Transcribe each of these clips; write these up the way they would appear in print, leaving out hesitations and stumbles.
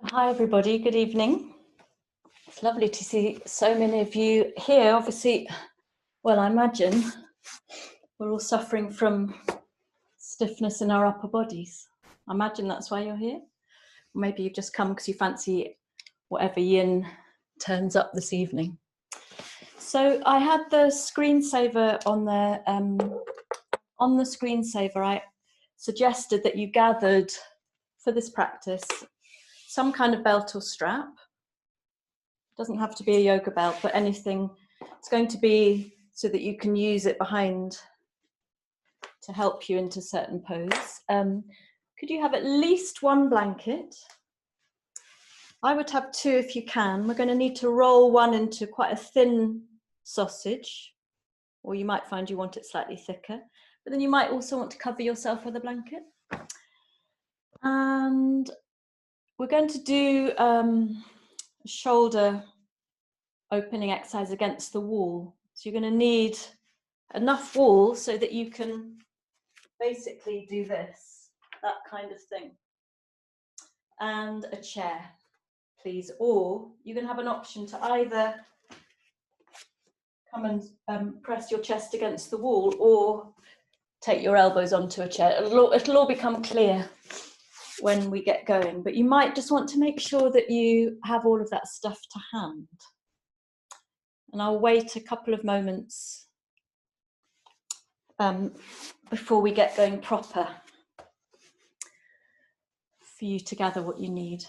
Hi everybody, good evening. It's lovely to see so many of you here. Obviously, well, I imagine we're all suffering from stiffness in our upper bodies. I imagine that's why you're here. Maybe you've just come because you fancy whatever yin turns up this evening. So I had the screensaver on there. On the screensaver, I suggested that you gathered for this practice some kind of belt or strap. Doesn't have to be a yoga belt, but anything. It's going to be so that you can use it behind to help you into certain pose. Could you have at least one blanket? I would have two if you can. We're going to need to roll one into quite a thin sausage, or you might find you want it slightly thicker, but then you might also want to cover yourself with a blanket. And we're going to do shoulder opening exercise against the wall. So you're going to need enough wall so that you can basically do this, that kind of thing. And a chair, please. Or you can have an option to either come and press your chest against the wall or take your elbows onto a chair. It'll all become clear when we get going, but you might just want to make sure that you have all of that stuff to hand. And I'll wait a couple of moments before we get going proper for you to gather what you need.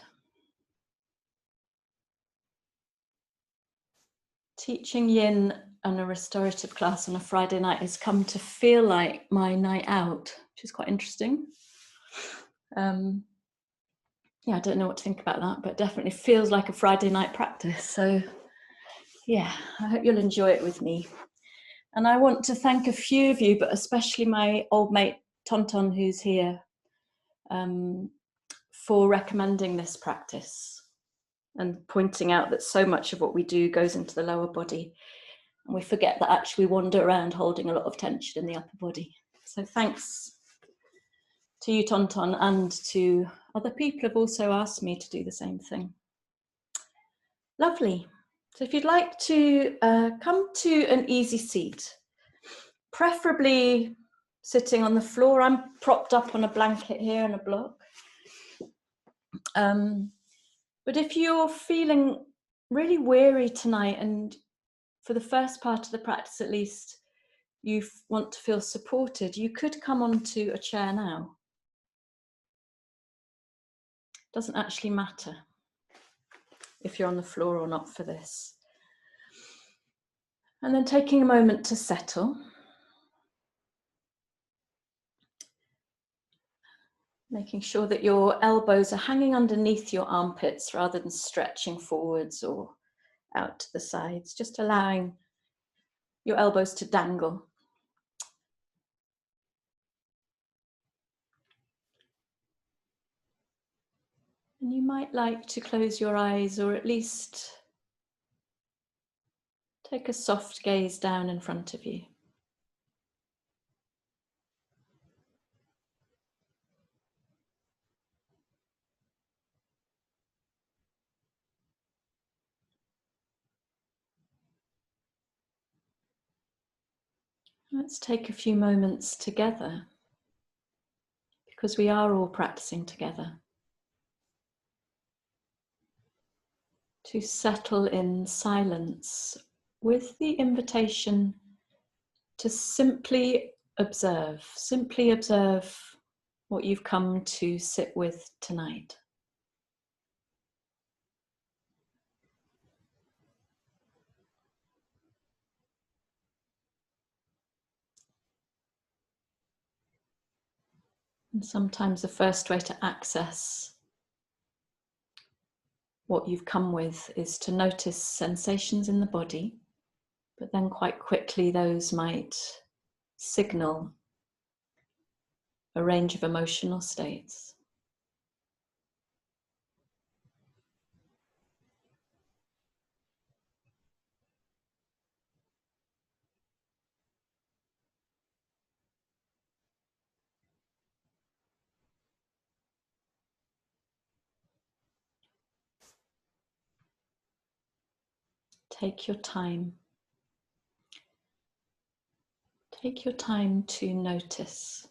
Teaching yin and a restorative class on a Friday night has come to feel like my night out, which is quite interesting. Yeah, I don't know what to think about that, but it definitely feels like a Friday night practice. So yeah, I hope you'll enjoy it with me. And I want to thank a few of you, but especially my old mate Tonton, who's here, for recommending this practice and pointing out that so much of what we do goes into the lower body. And we forget that actually we wander around holding a lot of tension in the upper body. So thanks to you, Tonton, and to other people who've also asked me to do the same thing. Lovely. So if you'd like to come to an easy seat, preferably sitting on the floor. I'm propped up on a blanket here and a block. But if you're feeling really weary tonight, and for the first part of the practice at least, you want to feel supported, you could come onto a chair now. Doesn't actually matter if you're on the floor or not for this. And then taking a moment to settle. Making sure that your elbows are hanging underneath your armpits rather than stretching forwards or out to the sides, just allowing your elbows to dangle. And you might like to close your eyes or at least take a soft gaze down in front of you. Let's take a few moments together, because we are all practicing together, to settle in silence with the invitation to simply observe what you've come to sit with tonight. And sometimes the first way to access what you've come with is to notice sensations in the body, but then quite quickly those might signal a range of emotional states. Take your time. Take your time to notice.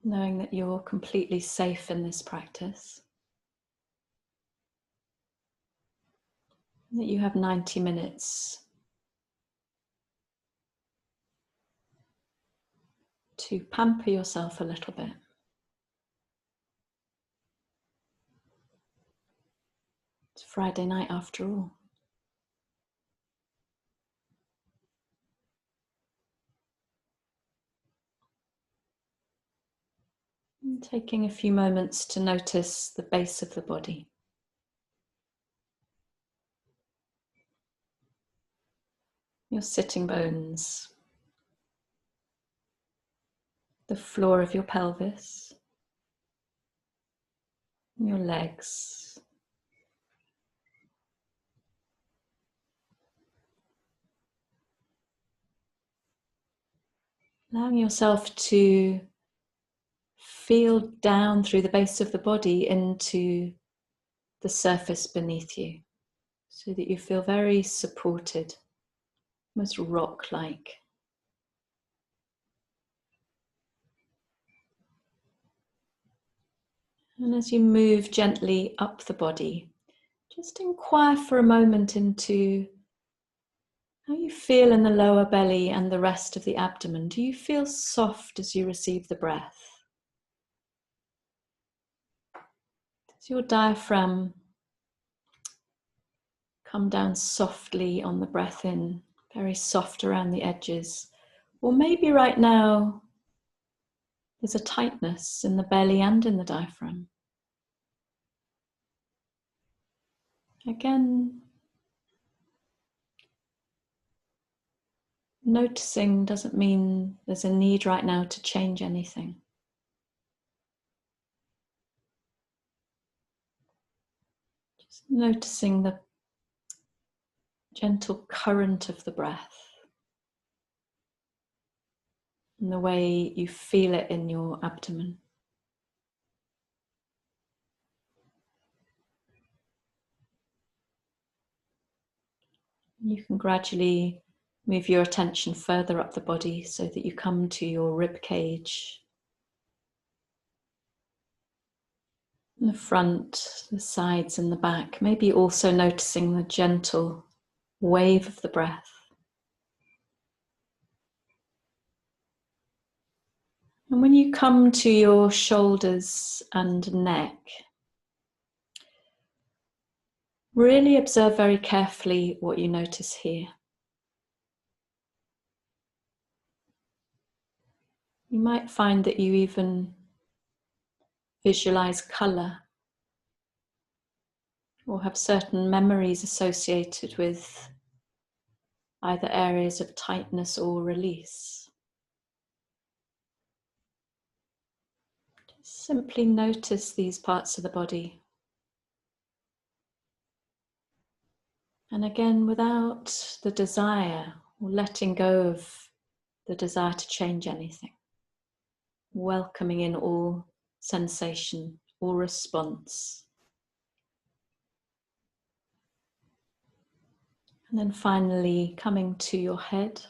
Knowing that you're completely safe in this practice. That you have 90 minutes to pamper yourself a little bit. It's Friday night after all. And taking a few moments to notice the base of the body. Your sitting bones. The floor of your pelvis. Your legs. Allowing yourself to feel down through the base of the body into the surface beneath you, so that you feel very supported, almost rock-like. And as you move gently up the body, just inquire for a moment into how you feel in the lower belly and the rest of the abdomen. Do you feel soft as you receive the breath? Does your diaphragm come down softly on the breath in, very soft around the edges? Or maybe right now there's a tightness in the belly and in the diaphragm. Again, noticing doesn't mean there's a need right now to change anything. Just noticing the gentle current of the breath and the way you feel it in your abdomen. You can gradually move your attention further up the body so that you come to your rib cage, the front, the sides and the back. Maybe also noticing the gentle wave of the breath. And when you come to your shoulders and neck, really observe very carefully what you notice here. You might find that you even visualize color or have certain memories associated with either areas of tightness or release. Just simply notice these parts of the body. And again, without the desire or letting go of the desire to change anything. Welcoming in all sensation, all response. And then finally coming to your head.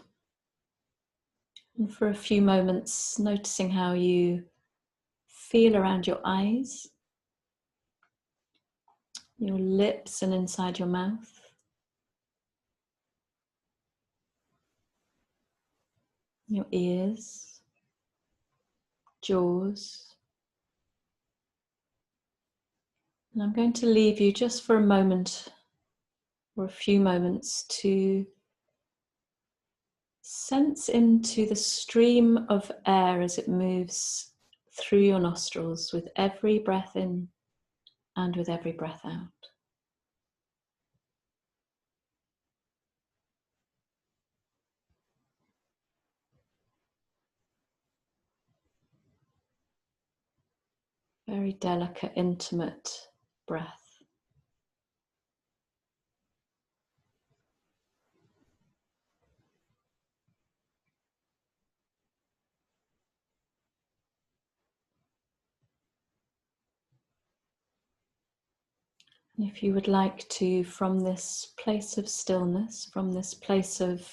And for a few moments, noticing how you feel around your eyes, your lips and inside your mouth. Your ears, jaws. And I'm going to leave you just for a moment or a few moments to sense into the stream of air as it moves through your nostrils with every breath in and with every breath out. Very delicate, intimate breath. If you would like to, from this place of stillness, from this place of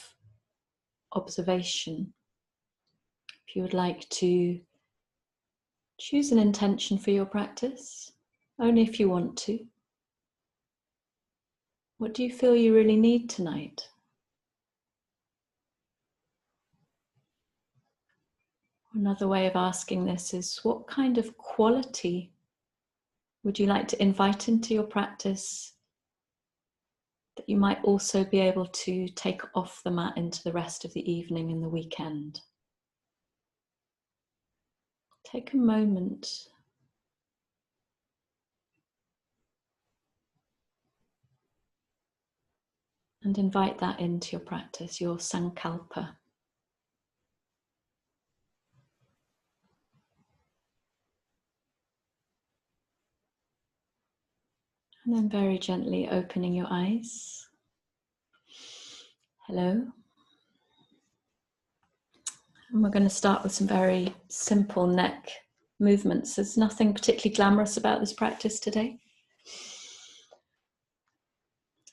observation, if you would like to choose an intention for your practice, only if you want to. What do you feel you really need tonight? Another way of asking this is, what kind of quality would you like to invite into your practice that you might also be able to take off the mat into the rest of the evening and the weekend? Take a moment and invite that into your practice, your sankalpa. And then very gently opening your eyes. Hello. And we're going to start with some very simple neck movements. There's nothing particularly glamorous about this practice today.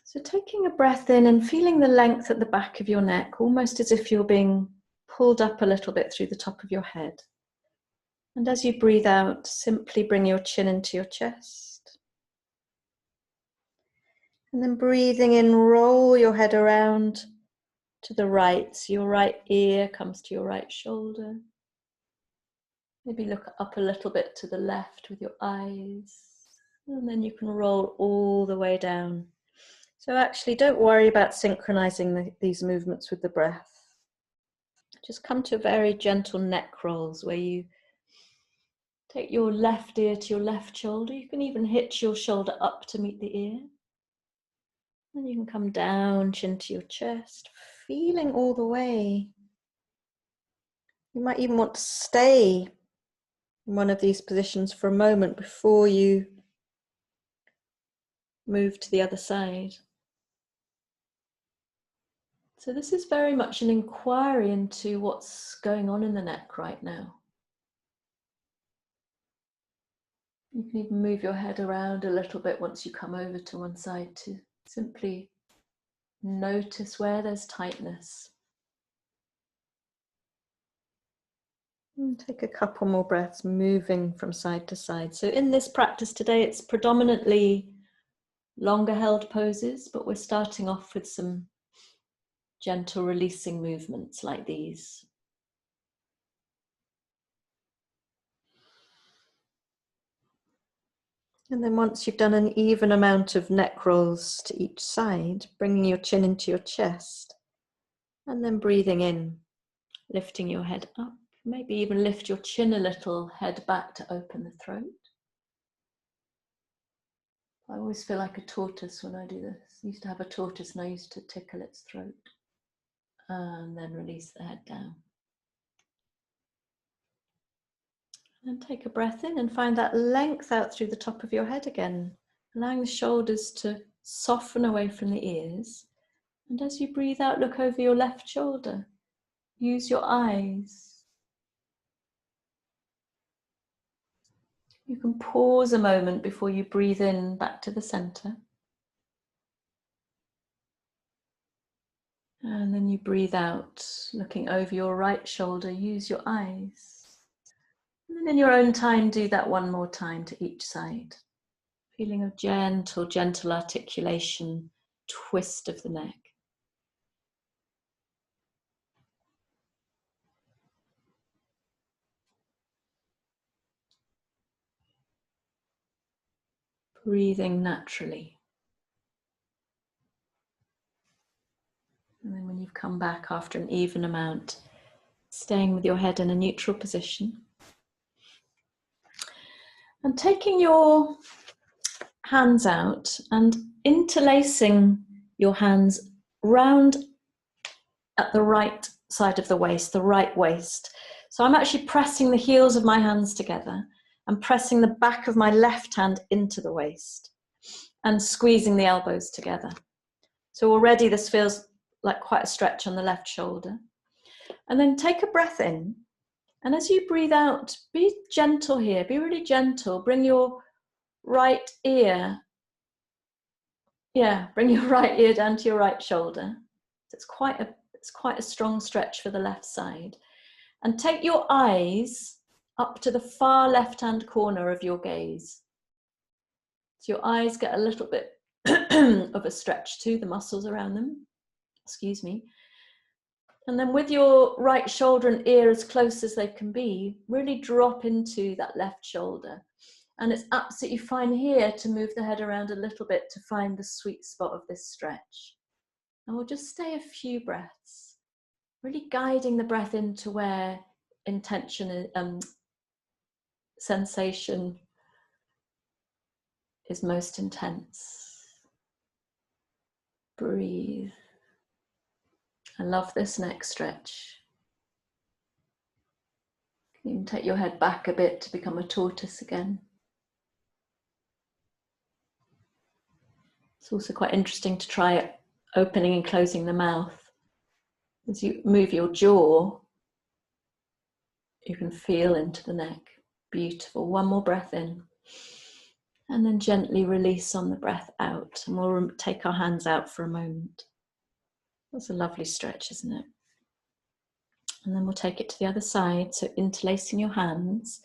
So taking a breath in and feeling the length at the back of your neck, almost as if you're being pulled up a little bit through the top of your head. And as you breathe out, simply bring your chin into your chest. And then breathing in, roll your head around to the right. So your right ear comes to your right shoulder. Maybe look up a little bit to the left with your eyes. And then you can roll all the way down. So actually don't worry about synchronizing these movements with the breath. Just come to very gentle neck rolls where you take your left ear to your left shoulder. You can even hitch your shoulder up to meet the ear. And you can come down, chin to your chest, feeling all the way. You might even want to stay in one of these positions for a moment before you move to the other side. So this is very much an inquiry into what's going on in the neck right now. You can even move your head around a little bit once you come over to one side to simply notice where there's tightness. And take a couple more breaths, moving from side to side. So in this practice today, it's predominantly longer held poses, but we're starting off with some gentle releasing movements like these. And then once you've done an even amount of neck rolls to each side, bringing your chin into your chest, and then breathing in, lifting your head up, maybe even lift your chin a little, head back to open the throat. I always feel like a tortoise when I do this. I used to have a tortoise and I used to tickle its throat and then release the head down. And take a breath in and find that length out through the top of your head again, allowing the shoulders to soften away from the ears. And as you breathe out, look over your left shoulder. Use your eyes. You can pause a moment before you breathe in back to the center. And then you breathe out, looking over your right shoulder. Use your eyes. And then in your own time, do that one more time to each side. Feeling of gentle articulation, twist of the neck. Breathing naturally. And then when you've come back after an even amount, staying with your head in a neutral position. And taking your hands out and interlacing your hands round at the right side of the waist, the right waist. So I'm actually pressing the heels of my hands together and pressing the back of my left hand into the waist and squeezing the elbows together. So already this feels like quite a stretch on the left shoulder. And then take a breath in. And as you breathe out, be gentle here, be really gentle. Bring your right ear Yeah, bring your right ear down to your right shoulder. So it's quite a strong stretch for the left side. And take your eyes up to the far left-hand corner of your gaze. So your eyes get a little bit of a stretch too, the muscles around them. Excuse me. And then with your right shoulder and ear as close as they can be, really drop into that left shoulder. And it's absolutely fine here to move the head around a little bit to find the sweet spot of this stretch. And we'll just stay a few breaths, really guiding the breath into where intention and sensation is most intense. Breathe. I love this next stretch. You can take your head back a bit to become a tortoise again. It's also quite interesting to try opening and closing the mouth. As you move your jaw, you can feel into the neck. Beautiful. One more breath in. And then gently release on the breath out. And we'll take our hands out for a moment. That's a lovely stretch, isn't it? And then we'll take it to the other side. So interlacing your hands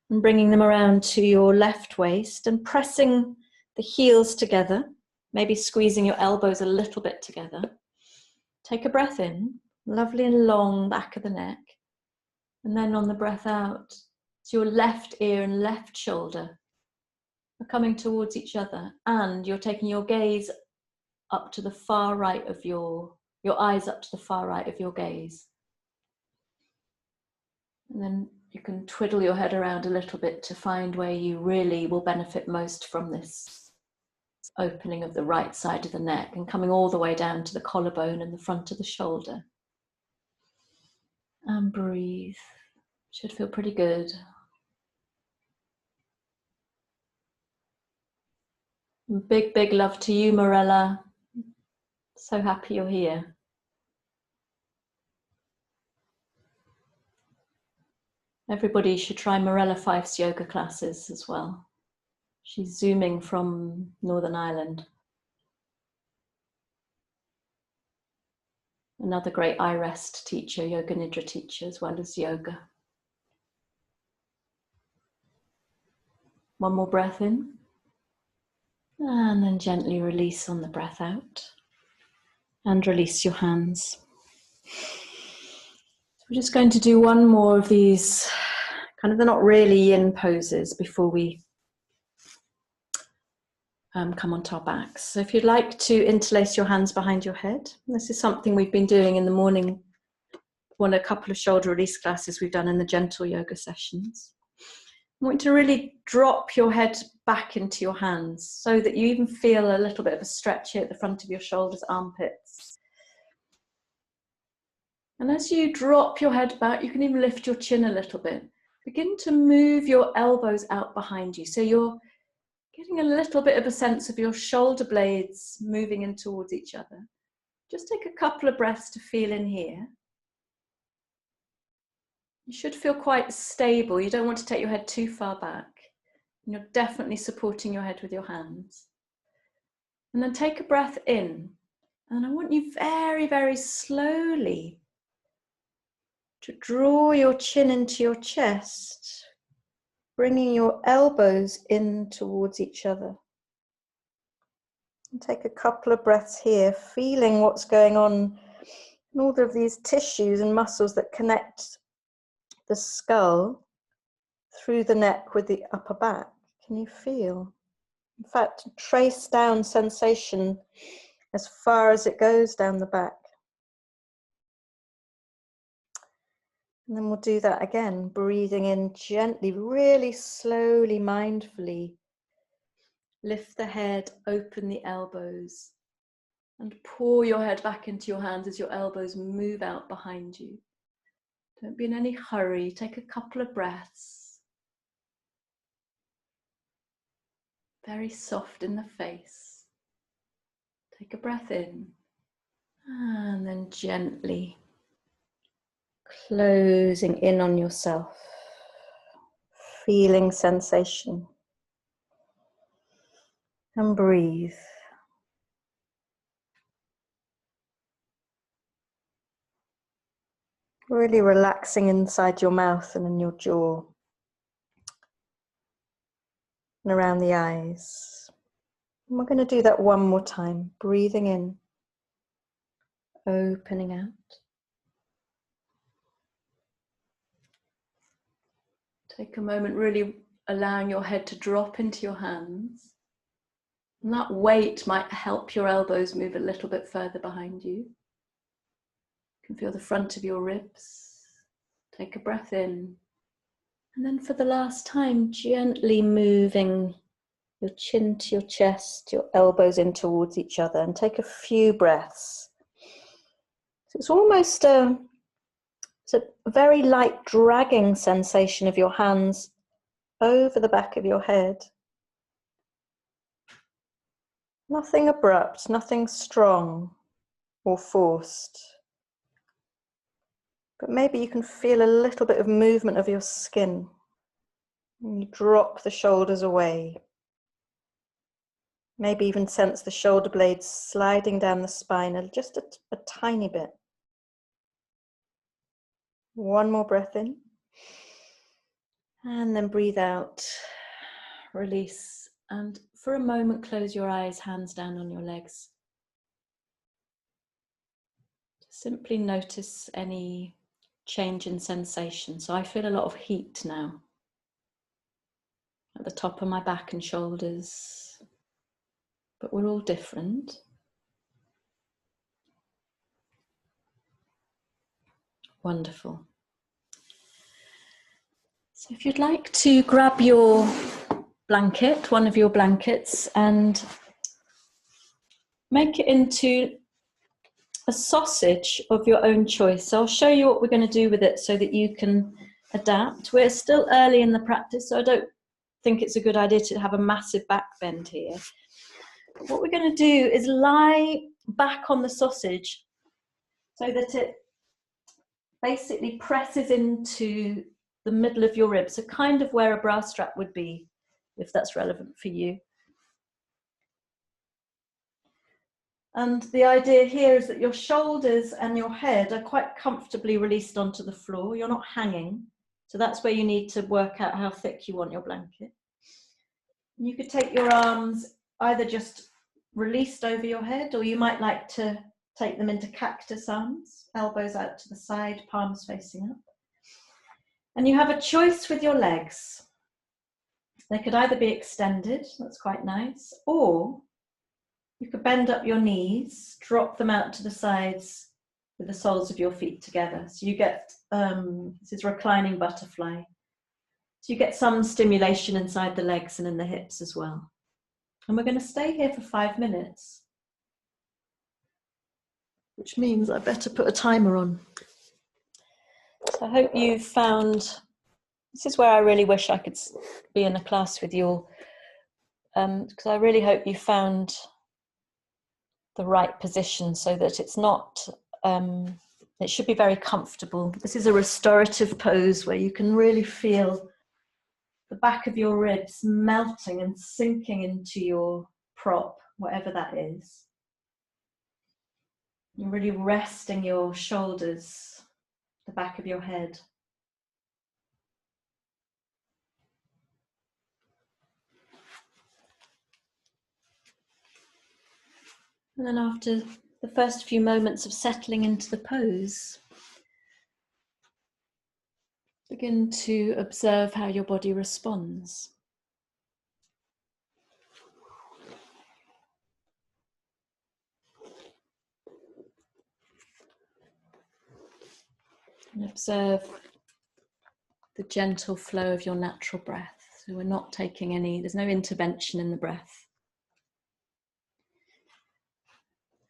and bringing them around to your left waist and pressing the heels together, maybe squeezing your elbows a little bit together. Take a breath in, lovely and long back of the neck. And then on the breath out, so your left ear and left shoulder are coming towards each other, and you're taking your gaze up to the far right of your eyes up to the far right of your gaze. And then you can twiddle your head around a little bit to find where you really will benefit most from this opening of the right side of the neck and coming all the way down to the collarbone and the front of the shoulder. And breathe. Should feel pretty good. And big, big love to you, Morella. So happy you're here. Everybody should try Morella Fife's yoga classes as well. She's zooming from Northern Ireland. Another great iRest teacher, Yoga Nidra teacher, as well as yoga. One more breath in. And then gently release on the breath out. And release your hands. So we're just going to do one more of these, they're not really yin poses before we come onto our backs. So if you'd like to interlace your hands behind your head, this is something we've been doing in the morning, a couple of shoulder release classes we've done in the gentle yoga sessions. I want you to really drop your head back into your hands so that you even feel a little bit of a stretch here at the front of your shoulders, armpits. And as you drop your head back, you can even lift your chin a little bit. Begin to move your elbows out behind you. So you're getting a little bit of a sense of your shoulder blades moving in towards each other. Just take a couple of breaths to feel in here. You should feel quite stable. You don't want to take your head too far back. And you're definitely supporting your head with your hands. And then take a breath in. And I want you very, very slowly to draw your chin into your chest, bringing your elbows in towards each other. And take a couple of breaths here, feeling what's going on in all of these tissues and muscles that connect the skull through the neck with the upper back. Can you feel? In fact, trace down sensation as far as it goes down the back. And then we'll do that again, breathing in gently, really slowly, mindfully. Lift the head, open the elbows, and pour your head back into your hands as your elbows move out behind you. Don't be in any hurry. Take a couple of breaths. Very soft in the face. Take a breath in, and then gently closing in on yourself, feeling sensation. And breathe. Really relaxing inside your mouth and in your jaw and around the eyes. And we're going to do that one more time, breathing in, opening out. Take a moment, really allowing your head to drop into your hands. And that weight might help your elbows move a little bit further behind you. You can feel the front of your ribs. Take a breath in. And then for the last time, gently moving your chin to your chest, your elbows in towards each other, and take a few breaths. So it's almost it's a very light dragging sensation of your hands over the back of your head. Nothing abrupt, nothing strong or forced. But maybe you can feel a little bit of movement of your skin. And you drop the shoulders away. Maybe even sense the shoulder blades sliding down the spine just a tiny bit. One more breath in. And then breathe out. Release. And for a moment, close your eyes, hands down on your legs. Simply notice any change in sensation. So I feel a lot of heat now at the top of my back and shoulders, but we're all different. Wonderful. So if you'd like to grab your blanket, one of your blankets, and make it into a sausage of your own choice. So I'll show you what we're going to do with it so that you can adapt. We're still early in the practice, so I don't think it's a good idea to have a massive back bend here. But what we're going to do is lie back on the sausage so that it basically presses into the middle of your ribs, so kind of where a bra strap would be, if that's relevant for you. And the idea here is that your shoulders and your head are quite comfortably released onto the floor. You're not hanging. So that's where you need to work out how thick you want your blanket. You could take your arms either just released over your head, or you might like to take them into cactus arms, elbows out to the side, palms facing up. And you have a choice with your legs. They could either be extended, that's quite nice, or you could bend up your knees, drop them out to the sides with the soles of your feet together. So you get, this is reclining butterfly. So you get some stimulation inside the legs and in the hips as well. And we're going to stay here for 5 minutes, which means I better put a timer on. So I hope you've found, this is where I really wish I could be in a class with you all, because I really hope you found the right position so that it's not, it should be very comfortable. This is a restorative pose where you can really feel the back of your ribs melting and sinking into your prop, whatever that is. You're really resting your shoulders, the back of your head. And then after the first few moments of settling into the pose, begin to observe how your body responds. And observe the gentle flow of your natural breath. So we're not taking any, there's no intervention in the breath.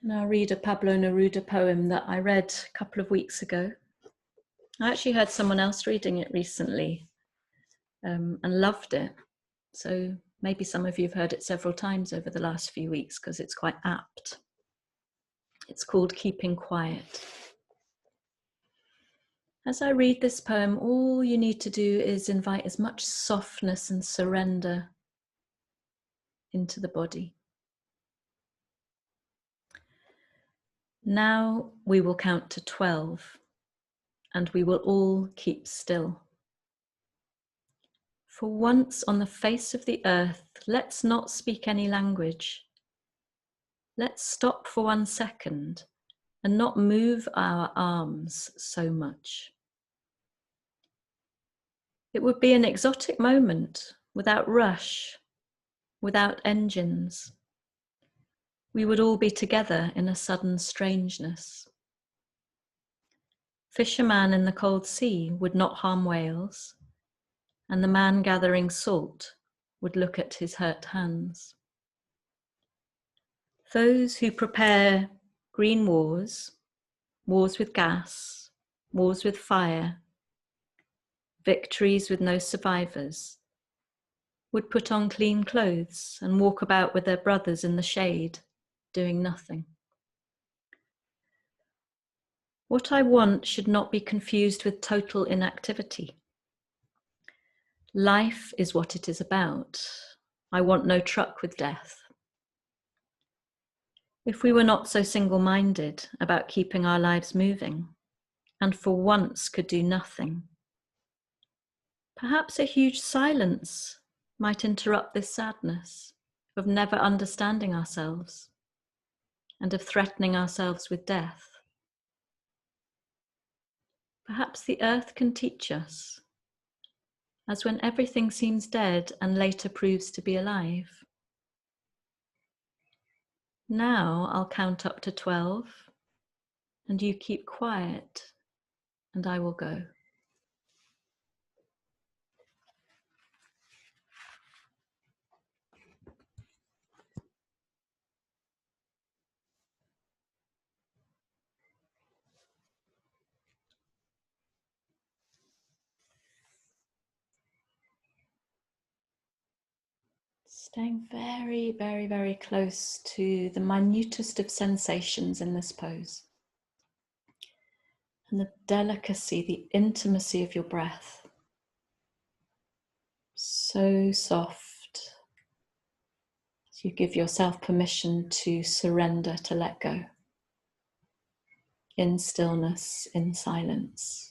And I'll read a Pablo Neruda poem that I read a couple of weeks ago. I actually heard someone else reading it recently and loved it. So maybe some of you have heard it several times over the last few weeks because it's quite apt. It's called Keeping Quiet. As I read this poem, all you need to do is invite as much softness and surrender into the body. Now we will count to 12, and we will all keep still. For once on the face of the earth, let's not speak any language. Let's stop for 1 second and not move our arms so much. It would be an exotic moment, without rush, without engines. We would all be together in a sudden strangeness. Fisherman in the cold sea would not harm whales, and the man gathering salt would look at his hurt hands. Those who prepare green wars, wars with gas, wars with fire, victories with no survivors, would put on clean clothes and walk about with their brothers in the shade, doing nothing. What I want should not be confused with total inactivity. Life is what it is about. I want no truck with death. If we were not so single-minded about keeping our lives moving, and for once could do nothing, perhaps a huge silence might interrupt this sadness of never understanding ourselves and of threatening ourselves with death. Perhaps the earth can teach us, as when everything seems dead and later proves to be alive. Now I'll count up to 12, and you keep quiet, and I will go. Staying very, very, very close to the minutest of sensations in this pose. And the delicacy, the intimacy of your breath. So soft. You give yourself permission to surrender, to let go. In stillness, in silence.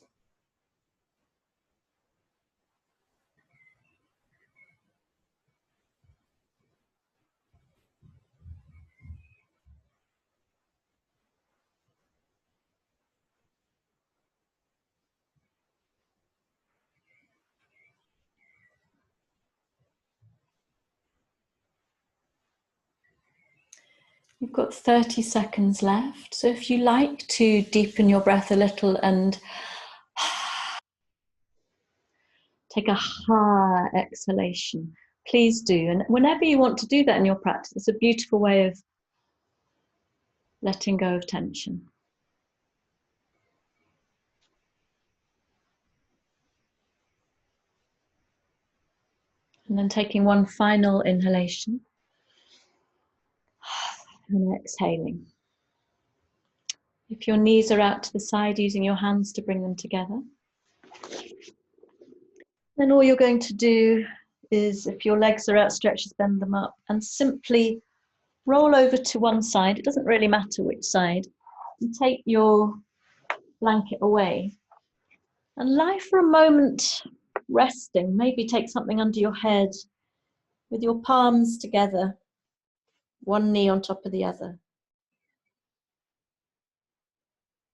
You've got 30 seconds left. So if you like to deepen your breath a little and take a ha exhalation, please do. And whenever you want to do that in your practice, it's a beautiful way of letting go of tension. And then taking one final inhalation and exhaling. If your knees are out to the side, using your hands to bring them together. Then all you're going to do is, if your legs are outstretched, bend them up and simply roll over to one side. It doesn't really matter which side. And take your blanket away and lie for a moment resting. Maybe take something under your head with your palms together, one knee on top of the other.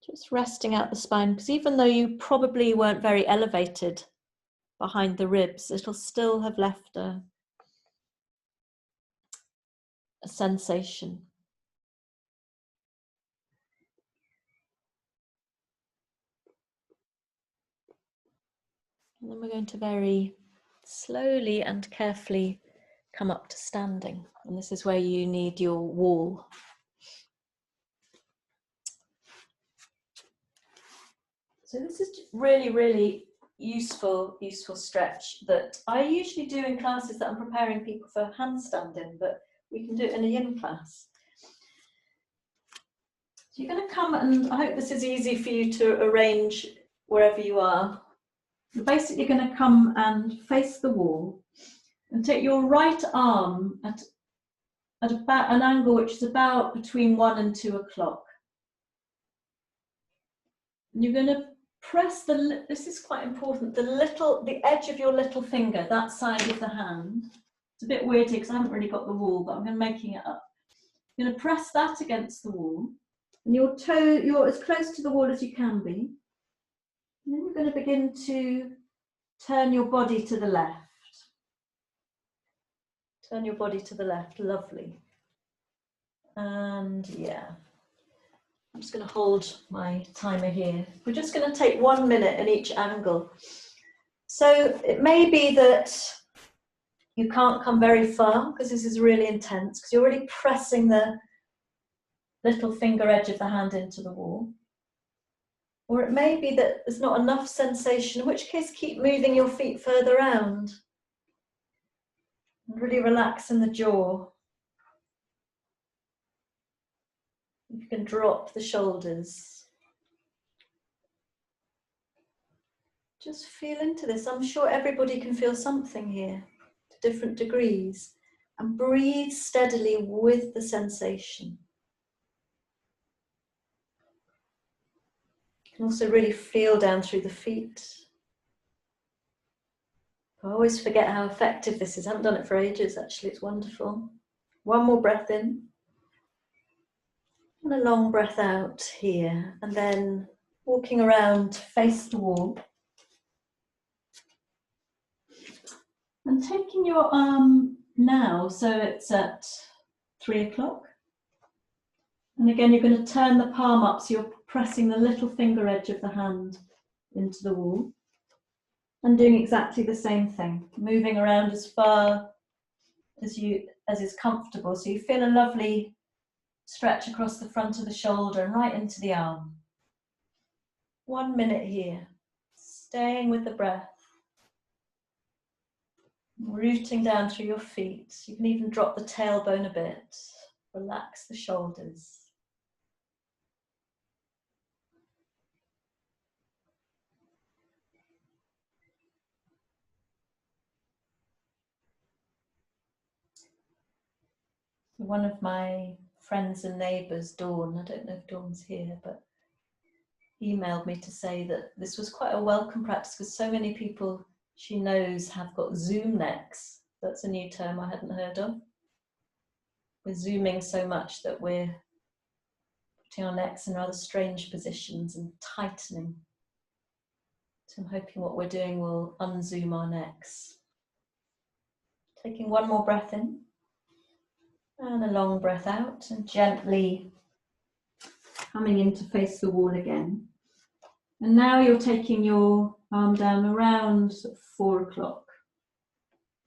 Just resting out the spine, because even though you probably weren't very elevated behind the ribs, it'll still have left a sensation. And then we're going to very slowly and carefully come up to standing. And this is where you need your wall. So this is really, really useful stretch that I usually do in classes that I'm preparing people for handstanding, but we can do it in a yin class. So you're going to come, and I hope this is easy for you to arrange wherever you are. You're basically going to come and face the wall and take your right arm at about an angle which is about between 1 and 2 o'clock. And you're going to press this is quite important, the edge of your little finger, that side of the hand. It's a bit weird here because I haven't really got the wall, but I'm making it up. You're going to press that against the wall, and your toe, you're as close to the wall as you can be. And then you're going to begin to turn your body to the left. Turn your body to the left, lovely. And yeah, I'm just going to hold my timer here. We're just going to take 1 minute in each angle. So it may be that you can't come very far because this is really intense, because you're really pressing the little finger edge of the hand into the wall. Or it may be that there's not enough sensation, in which case keep moving your feet further around. And really relax in the jaw. You can drop the shoulders. Just feel into this. I'm sure everybody can feel something here to different degrees. And breathe steadily with the sensation. You can also really feel down through the feet. I always forget how effective this is. I haven't done it for ages, actually. It's wonderful. One more breath in. And a long breath out here. And then walking around, face the wall. And taking your arm now, so it's at 3 o'clock. And again, you're going to turn the palm up, so you're pressing the little finger edge of the hand into the wall. And doing exactly the same thing, moving around as far as is comfortable. So you feel a lovely stretch across the front of the shoulder and right into the arm. 1 minute here, staying with the breath. Rooting down through your feet. You can even drop the tailbone a bit. Relax the shoulders. One of my friends and neighbours, Dawn, I don't know if Dawn's here, but emailed me to say that this was quite a welcome practice because so many people she knows have got Zoom necks. That's a new term I hadn't heard of. We're zooming so much that we're putting our necks in rather strange positions and tightening. So I'm hoping what we're doing will unzoom our necks. Taking one more breath in. And a long breath out, and gently coming in to face the wall again. And now you're taking your arm down around 4 o'clock.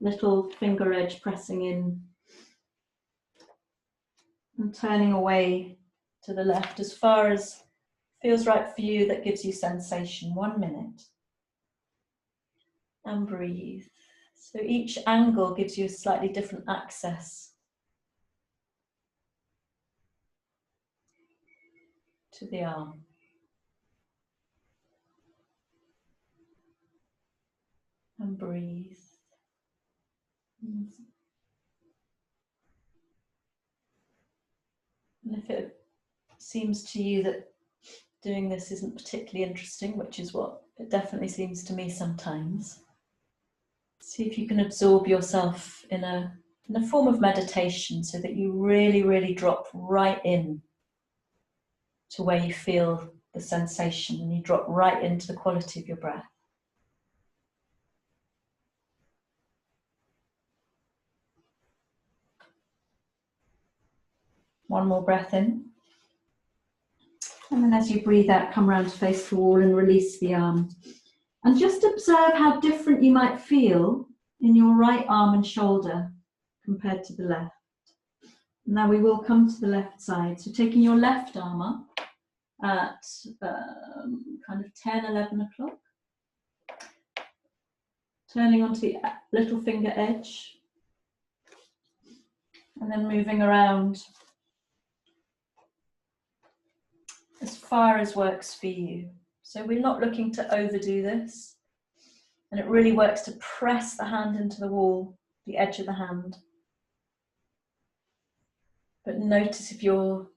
Little finger edge pressing in. And turning away to the left as far as feels right for you, that gives you sensation. 1 minute. And breathe. So each angle gives you a slightly different access to the arm. And breathe. And if it seems to you that doing this isn't particularly interesting, which is what it definitely seems to me sometimes, see if you can absorb yourself in a form of meditation so that you really, really drop right in to where you feel the sensation and you drop right into the quality of your breath. One more breath in. And then as you breathe out, come around to face the wall and release the arm. And just observe how different you might feel in your right arm and shoulder compared to the left. Now we will come to the left side. So taking your left arm up at kind of 10, 11 o'clock. Turning onto the little finger edge. And then moving around as far as works for you. So we're not looking to overdo this. And it really works to press the hand into the wall, the edge of the hand. But notice if you're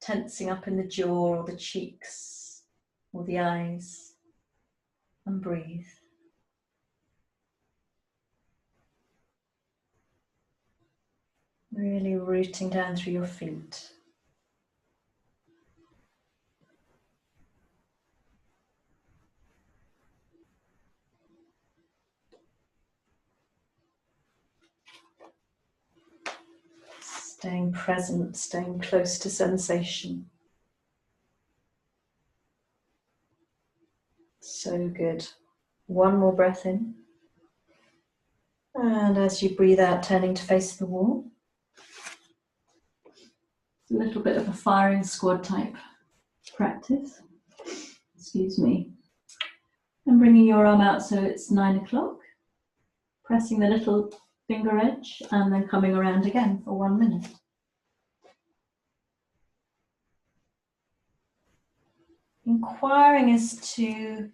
tensing up in the jaw or the cheeks or the eyes. and breathe. Really rooting down through your feet. Staying present, staying close to sensation. So good. One more breath in. And as you breathe out, turning to face the wall. It's a little bit of a firing squad type practice. Excuse me. And bringing your arm out so it's 9 o'clock. Pressing the little finger edge and then coming around again for 1 minute. Inquiring as to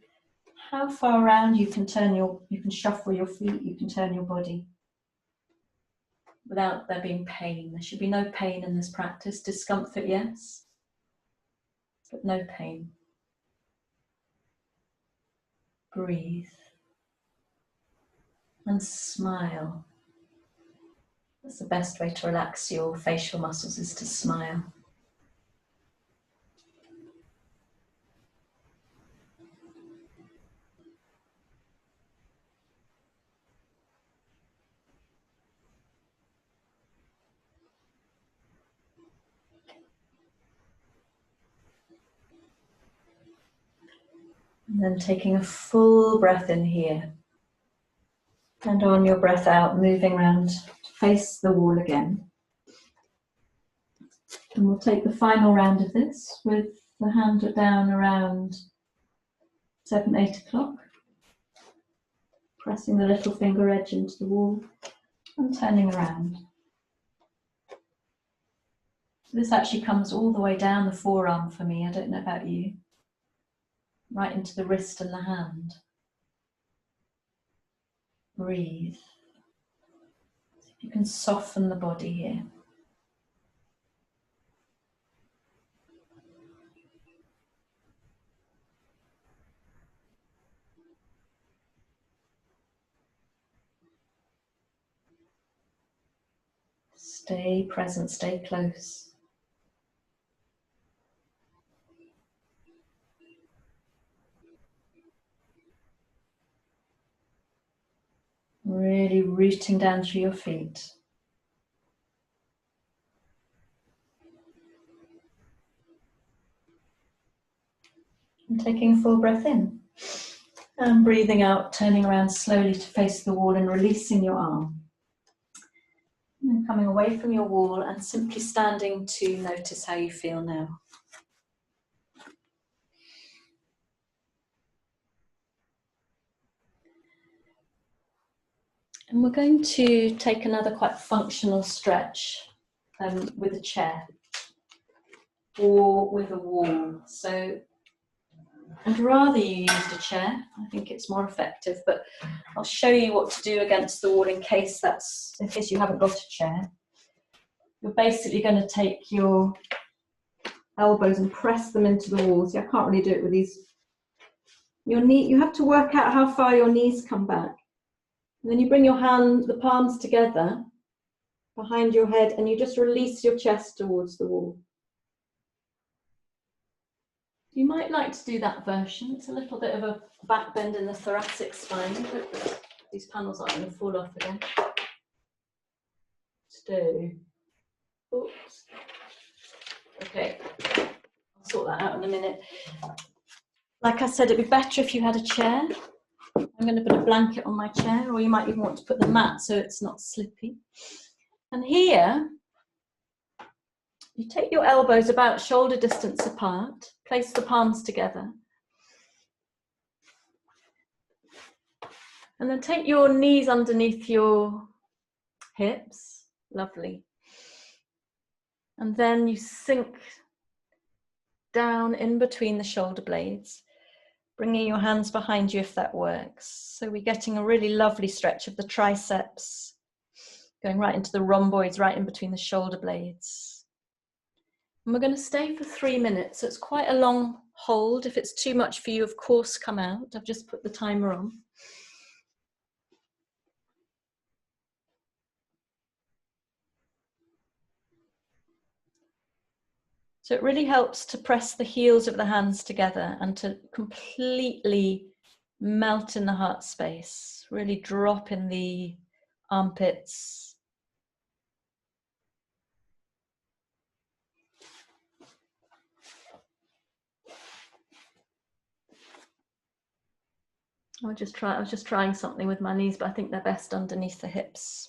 how far around you can shuffle your feet, you can turn your body without there being pain. There should be no pain in this practice. Discomfort, yes, but no pain. Breathe and smile. That's the best way to relax your facial muscles, is to smile. And then taking a full breath in here. And on your breath out, moving around to face the wall again. And we'll take the final round of this with the hand down around 7, 8 o'clock. Pressing the little finger edge into the wall and turning around. This actually comes all the way down the forearm for me. I don't know about you. Right into the wrist and the hand. Breathe. See if you can soften the body here. Stay present, stay close. Really rooting down through your feet. And taking a full breath in. And breathing out, turning around slowly to face the wall and releasing your arm. And then coming away from your wall and simply standing to notice how you feel now. And we're going to take another quite functional stretch with a chair or with a wall. So I'd rather you used a chair. I think it's more effective, but I'll show you what to do against the wall in case you haven't got a chair. You're basically going to take your elbows and press them into the wall. See, I can't really do it with these. Your knee, you have to work out how far your knees come back. And then you bring the palms together behind your head and you just release your chest towards the wall. You might like to do that version. It's a little bit of a back bend in the thoracic spine. These panels aren't going to fall off again. Stay. Oops. Okay, I'll sort that out in a minute. Like I said, it'd be better if you had a chair. I'm going to put a blanket on my chair, or you might even want to put the mat so it's not slippy. And here, you take your elbows about shoulder distance apart, place the palms together. And then take your knees underneath your hips. Lovely. And then you sink down in between the shoulder blades, bringing your hands behind you if that works. So we're getting a really lovely stretch of the triceps, going right into the rhomboids, right in between the shoulder blades. And we're going to stay for 3 minutes. So it's quite a long hold. If it's too much for you, of course, come out. I've just put the timer on. So it really helps to press the heels of the hands together and to completely melt in the heart space. Really drop in the armpits. I was just trying something with my knees, but I think they're best underneath the hips.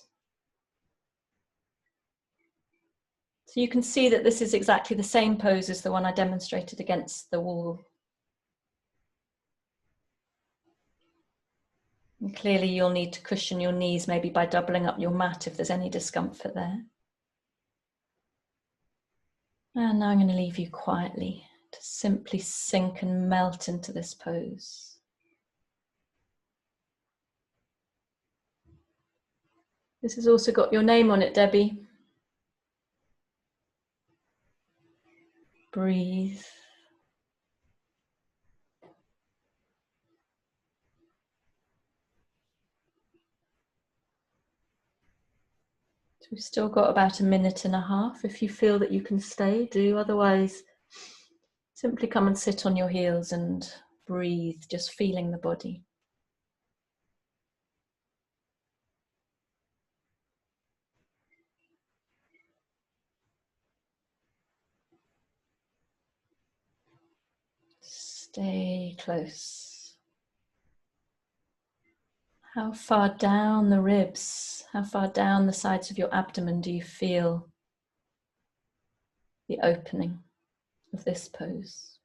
So you can see that this is exactly the same pose as the one I demonstrated against the wall. And clearly you'll need to cushion your knees, maybe by doubling up your mat if there's any discomfort there. And now I'm going to leave you quietly to simply sink and melt into this pose. This has also got your name on it, Debbie. Breathe. So we've still got about 1.5 minutes. If you feel that you can stay, do. Otherwise, simply come and sit on your heels and breathe, just feeling the body. Stay close. How far down the ribs, how far down the sides of your abdomen do you feel the opening of this pose?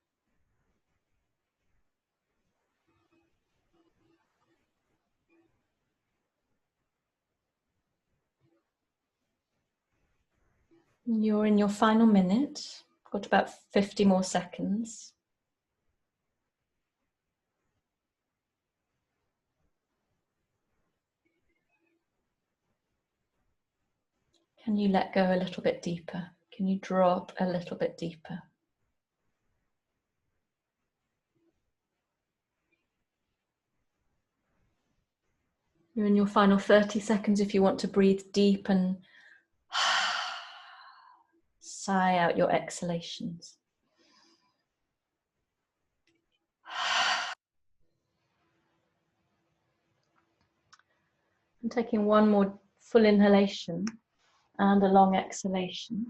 You're in your final minute, got about 50 more seconds. Can you let go a little bit deeper? Can you drop a little bit deeper? You're in your final 30 seconds if you want to breathe deep and sigh out your exhalations. I'm taking one more full inhalation and a long exhalation,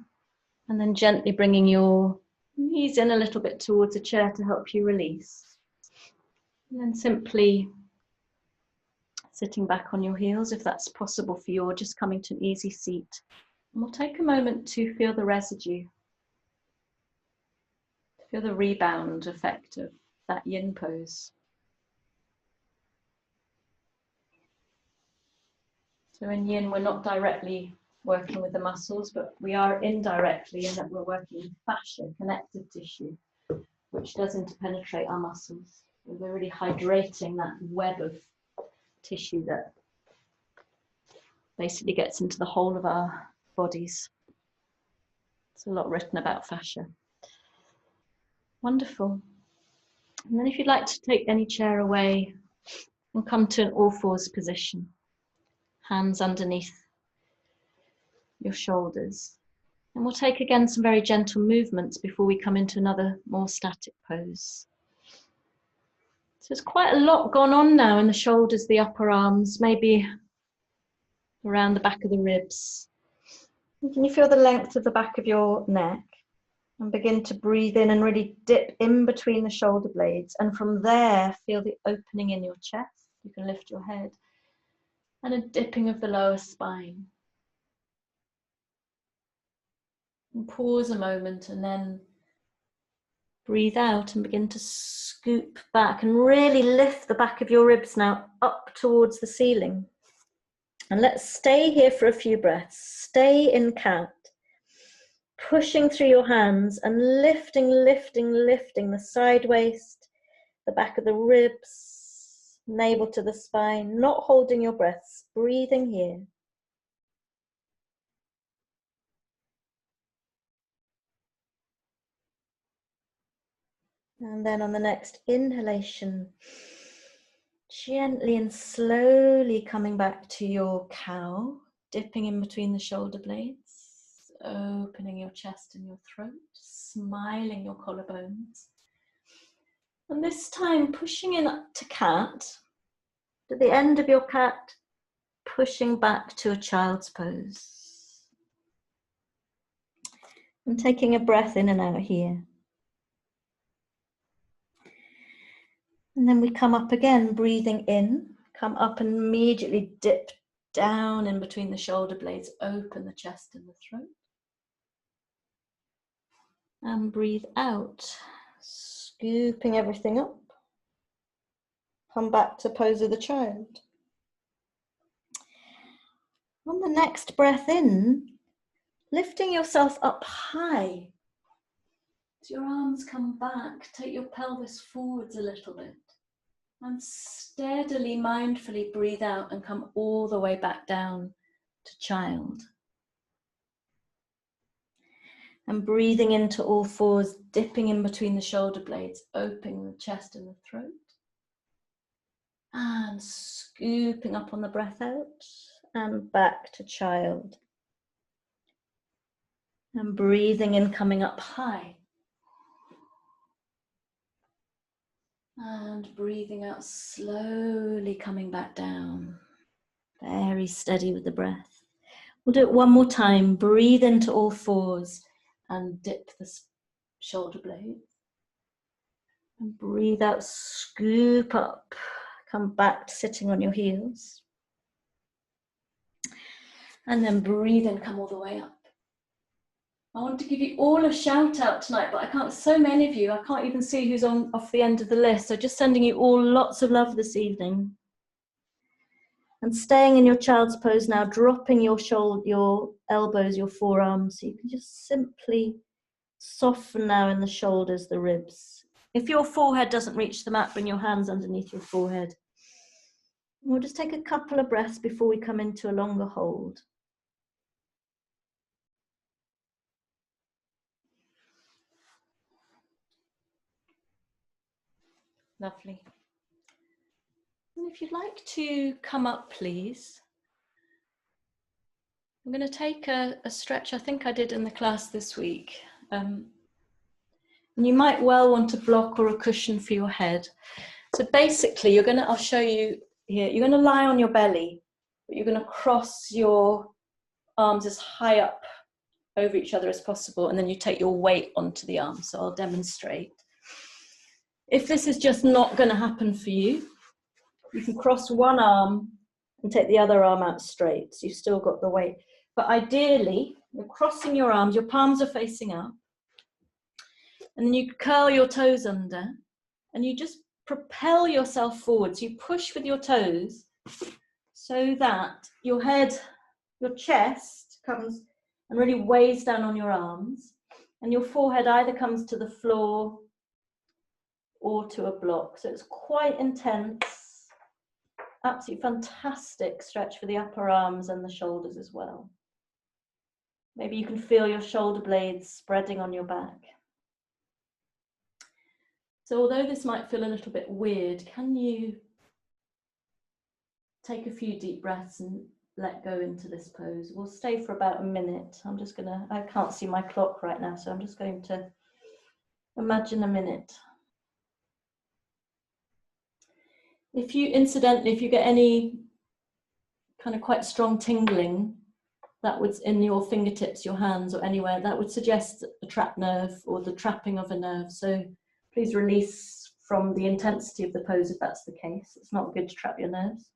and then gently bringing your knees in a little bit towards a chair to help you release. And then simply sitting back on your heels if that's possible for you, or just coming to an easy seat. And we'll take a moment to feel the residue, to feel the rebound effect of that yin pose. So in yin, we're not directly working with the muscles, but we are indirectly in that we're working with fascia, connective tissue, which does interpenetrate our muscles. So we're really hydrating that web of tissue that basically gets into the whole of our bodies. There's a lot written about fascia. Wonderful. And then if you'd like to take any chair away and come to an all-fours position, hands underneath your shoulders. And we'll take again some very gentle movements before we come into another more static pose. So there's quite a lot gone on now in the shoulders, the upper arms, maybe around the back of the ribs. And can you feel the length of the back of your neck? And begin to breathe in and really dip in between the shoulder blades. And from there, feel the opening in your chest. You can lift your head. And a dipping of the lower spine. And pause a moment and then breathe out and begin to scoop back and really lift the back of your ribs now up towards the ceiling. And let's stay here for a few breaths. Stay in count. Pushing through your hands and lifting, lifting, lifting the side waist, the back of the ribs, navel to the spine, not holding your breaths, breathing here. And then on the next inhalation, gently and slowly coming back to your cow, dipping in between the shoulder blades, opening your chest and your throat, smiling your collarbones. And this time pushing in up to cat, at the end of your cat, pushing back to a child's pose. And taking a breath in and out here. And then we come up again, breathing in, come up and immediately dip down in between the shoulder blades, open the chest and the throat. And breathe out, scooping everything up. Come back to pose of the child. On the next breath in, lifting yourself up high. As your arms come back, take your pelvis forwards a little bit. And steadily, mindfully breathe out and come all the way back down to child. And breathing into all fours, dipping in between the shoulder blades, opening the chest and the throat. And scooping up on the breath out and back to child. And breathing in, coming up high. And breathing out slowly, coming back down. Very steady with the breath. We'll do it one more time. Breathe into all fours and dip the shoulder blades. And breathe out, scoop up. Come back to sitting on your heels. And then breathe in, come all the way up. I want to give you all a shout out tonight, but I can't, so many of you, I can't even see who's off the end of the list. So just sending you all lots of love this evening. And staying in your child's pose now, dropping your shoulder, your elbows, your forearms. So you can just simply soften now in the shoulders, the ribs. If your forehead doesn't reach the mat, bring your hands underneath your forehead. We'll just take a couple of breaths before we come into a longer hold. Lovely. And if you'd like to come up, please. I'm going to take a stretch I think I did in the class this week. And you might well want a block or a cushion for your head. So basically, I'll show you here, you're going to lie on your belly, but you're going to cross your arms as high up over each other as possible, and then you take your weight onto the arms. So I'll demonstrate. If this is just not going to happen for you, you can cross one arm and take the other arm out straight, so you've still got the weight. But ideally, you're crossing your arms, your palms are facing up, and then you curl your toes under, and you just propel yourself forwards. You push with your toes so that your head, your chest comes and really weighs down on your arms, and your forehead either comes to the floor or to a block. So it's quite intense, absolutely fantastic stretch for the upper arms and the shoulders as well. Maybe you can feel your shoulder blades spreading on your back. So although this might feel a little bit weird, can you take a few deep breaths and let go into this pose? We'll stay for about a minute. I can't see my clock right now, so I'm just going to imagine a minute. If you get any kind of quite strong tingling, that would in your fingertips, your hands, or anywhere, that would suggest a trapped nerve or the trapping of a nerve. So please release from the intensity of the pose if that's the case. It's not good to trap your nerves.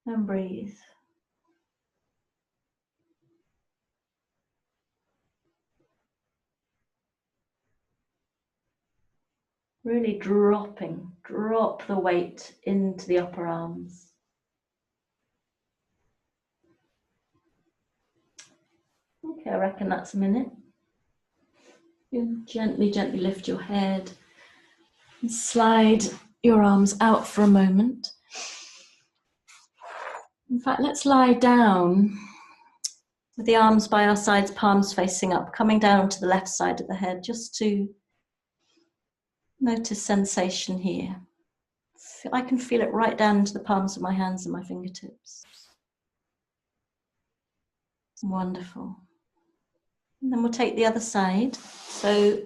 And breathe. Really drop the weight into the upper arms. Okay, I reckon that's a minute. You gently lift your head and slide your arms out for a moment. In fact, let's lie down with the arms by our sides, palms facing up, coming down to the left side of the head, just to Notice sensation here. I can feel it right down into the palms of my hands and my fingertips. Wonderful. And then we'll take the other side. So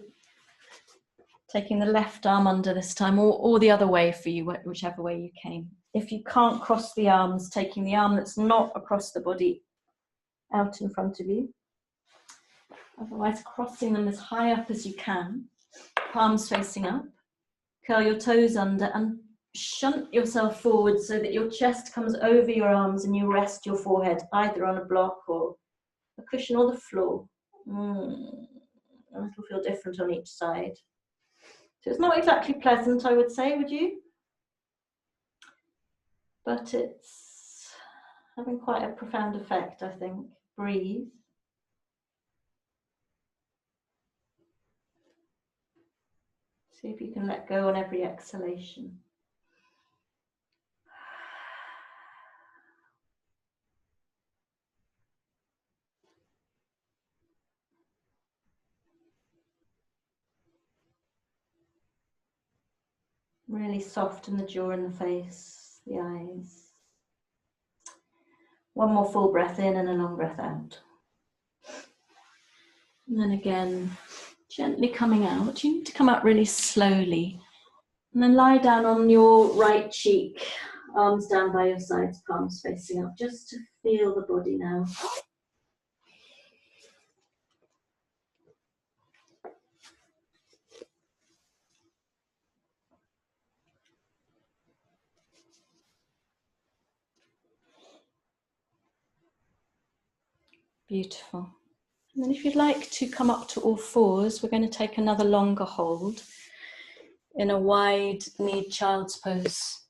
taking the left arm under this time, or the other way for you, whichever way you came. If you can't cross the arms, taking the arm that's not across the body out in front of you. Otherwise, crossing them as high up as you can, palms facing up. Curl your toes under and shunt yourself forward so that your chest comes over your arms and you rest your forehead either on a block or a cushion or the floor. And it'll feel different on each side. So it's not exactly pleasant, I would say, would you? But it's having quite a profound effect, I think. Breathe. See if you can let go on every exhalation. Really soften the jaw and the face, the eyes. One more full breath in and a long breath out. And then again, gently coming out. You need to come out really slowly. And then lie down on your right cheek, arms down by your sides, palms facing up, just to feel the body now. Beautiful. And then if you'd like to come up to all fours, we're going to take another longer hold in a wide-kneed child's pose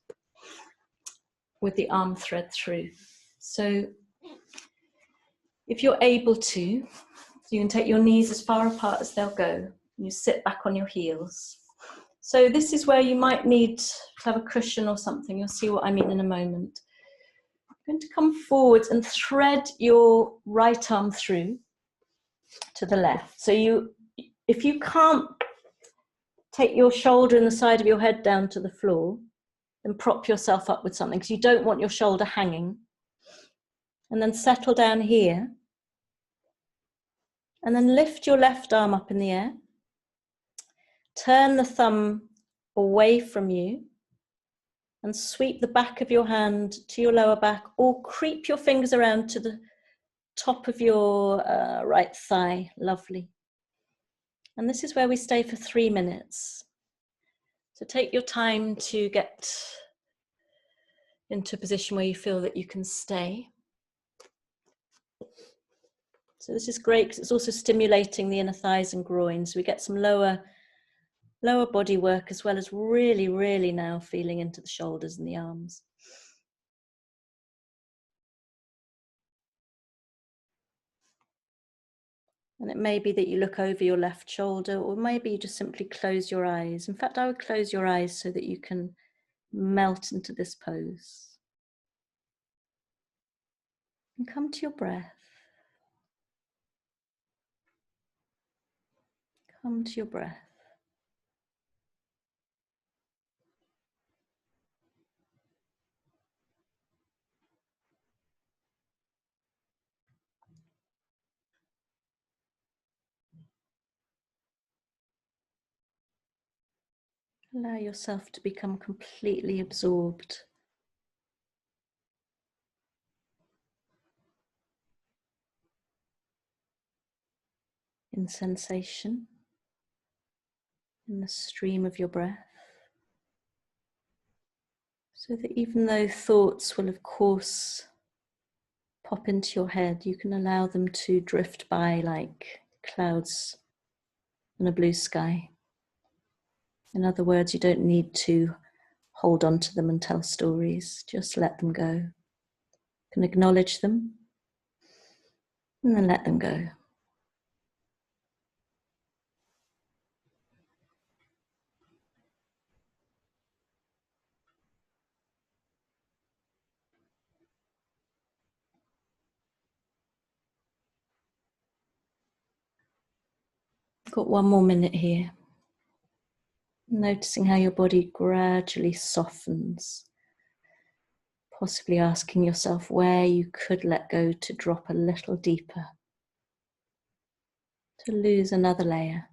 with the arm thread through. So if you're able to, you can take your knees as far apart as they'll go. You sit back on your heels. So this is where you might need to have a cushion or something. You'll see what I mean in a moment. You're going to come forward and thread your right arm through to the left. So if you can't take your shoulder and the side of your head down to the floor, then prop yourself up with something, because you don't want your shoulder hanging. And then settle down here. And then lift your left arm up in the air. Turn the thumb away from you and sweep the back of your hand to your lower back, or creep your fingers around to the top of your right thigh. Lovely. And this is where we stay for 3 minutes. So take your time to get into a position where you feel that you can stay. So this is great because it's also stimulating the inner thighs and groin. So we get some lower body work, as well as really, really now feeling into the shoulders and the arms. And it may be that you look over your left shoulder, or maybe you just simply close your eyes. In fact, I would close your eyes so that you can melt into this pose. And come to your breath. Come to your breath. Allow yourself to become completely absorbed in sensation, in the stream of your breath, so that even though thoughts will, of course, pop into your head, you can allow them to drift by like clouds in a blue sky. In other words, you don't need to hold on to them and tell stories. Just let them go. You can acknowledge them and then let them go. Got 1 more minute here. Noticing how your body gradually softens. Possibly asking yourself where you could let go to drop a little deeper, to lose another layer.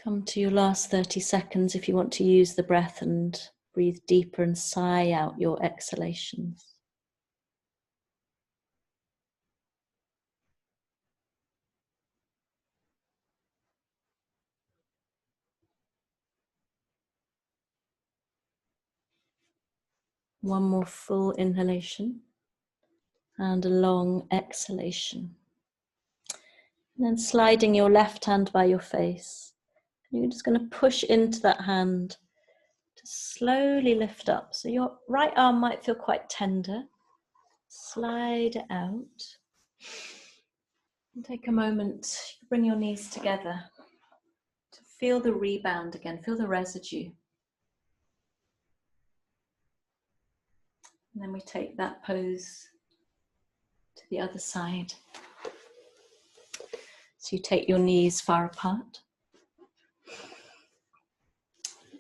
Come to your last 30 seconds if you want to use the breath and breathe deeper and sigh out your exhalations. One more full inhalation and a long exhalation. And then sliding your left hand by your face. You're just going to push into that hand to slowly lift up. So your right arm might feel quite tender. Slide it out. And take a moment, bring your knees together to feel the rebound again, feel the residue. And then we take that pose to the other side. So you take your knees far apart.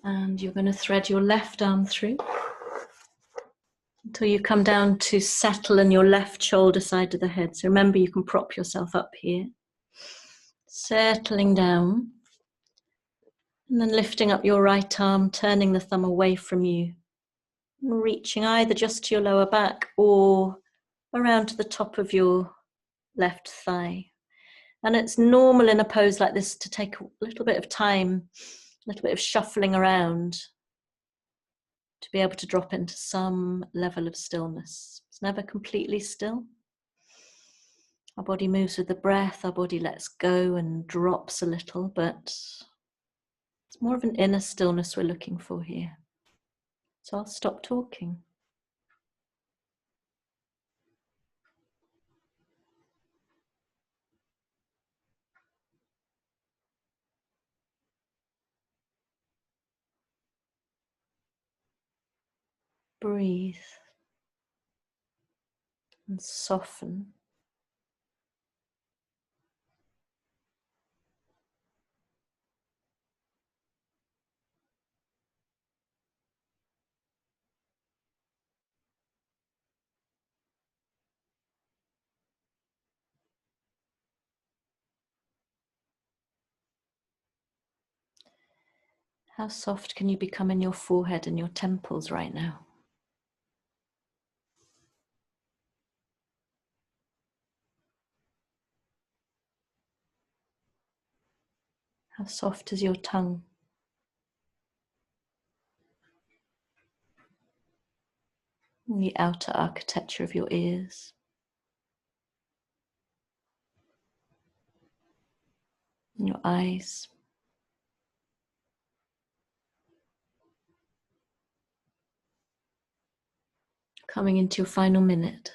And you're going to thread your left arm through until you come down to settle in your left shoulder side of the head. So remember, you can prop yourself up here. Settling down. And then lifting up your right arm, turning the thumb away from you. Reaching either just to your lower back or around to the top of your left thigh. And it's normal in a pose like this to take a little bit of time, a little bit of shuffling around to be able to drop into some level of stillness. It's never completely still. Our body moves with the breath, our body lets go and drops a little, but it's more of an inner stillness we're looking for here. So I'll stop talking. Breathe and soften. How soft can you become in your forehead and your temples right now? How soft is your tongue? And the outer architecture of your ears. And your eyes. Coming into your final minute.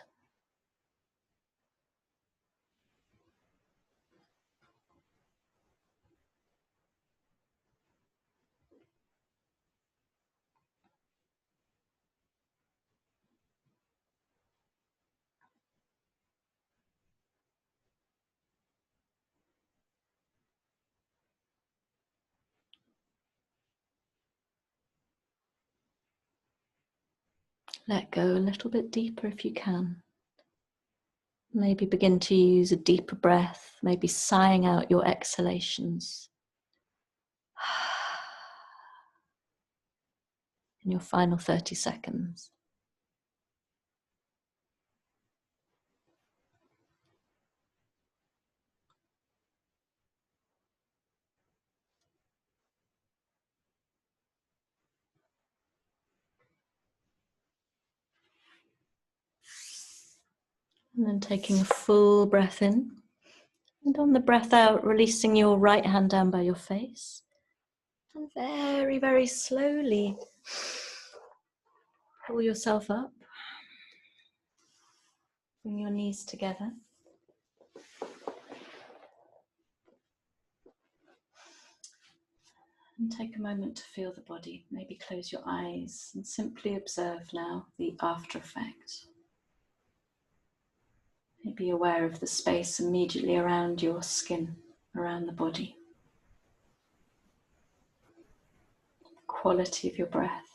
Let go a little bit deeper if you can. Maybe begin to use a deeper breath, maybe sighing out your exhalations. In your final 30 seconds. And then taking a full breath in. And on the breath out, releasing your right hand down by your face. And very, very slowly Pull yourself up. Bring your knees together. And take a moment to feel the body. Maybe close your eyes and simply observe now the after effect. Be aware of the space immediately around your skin, around the body. The quality of your breath.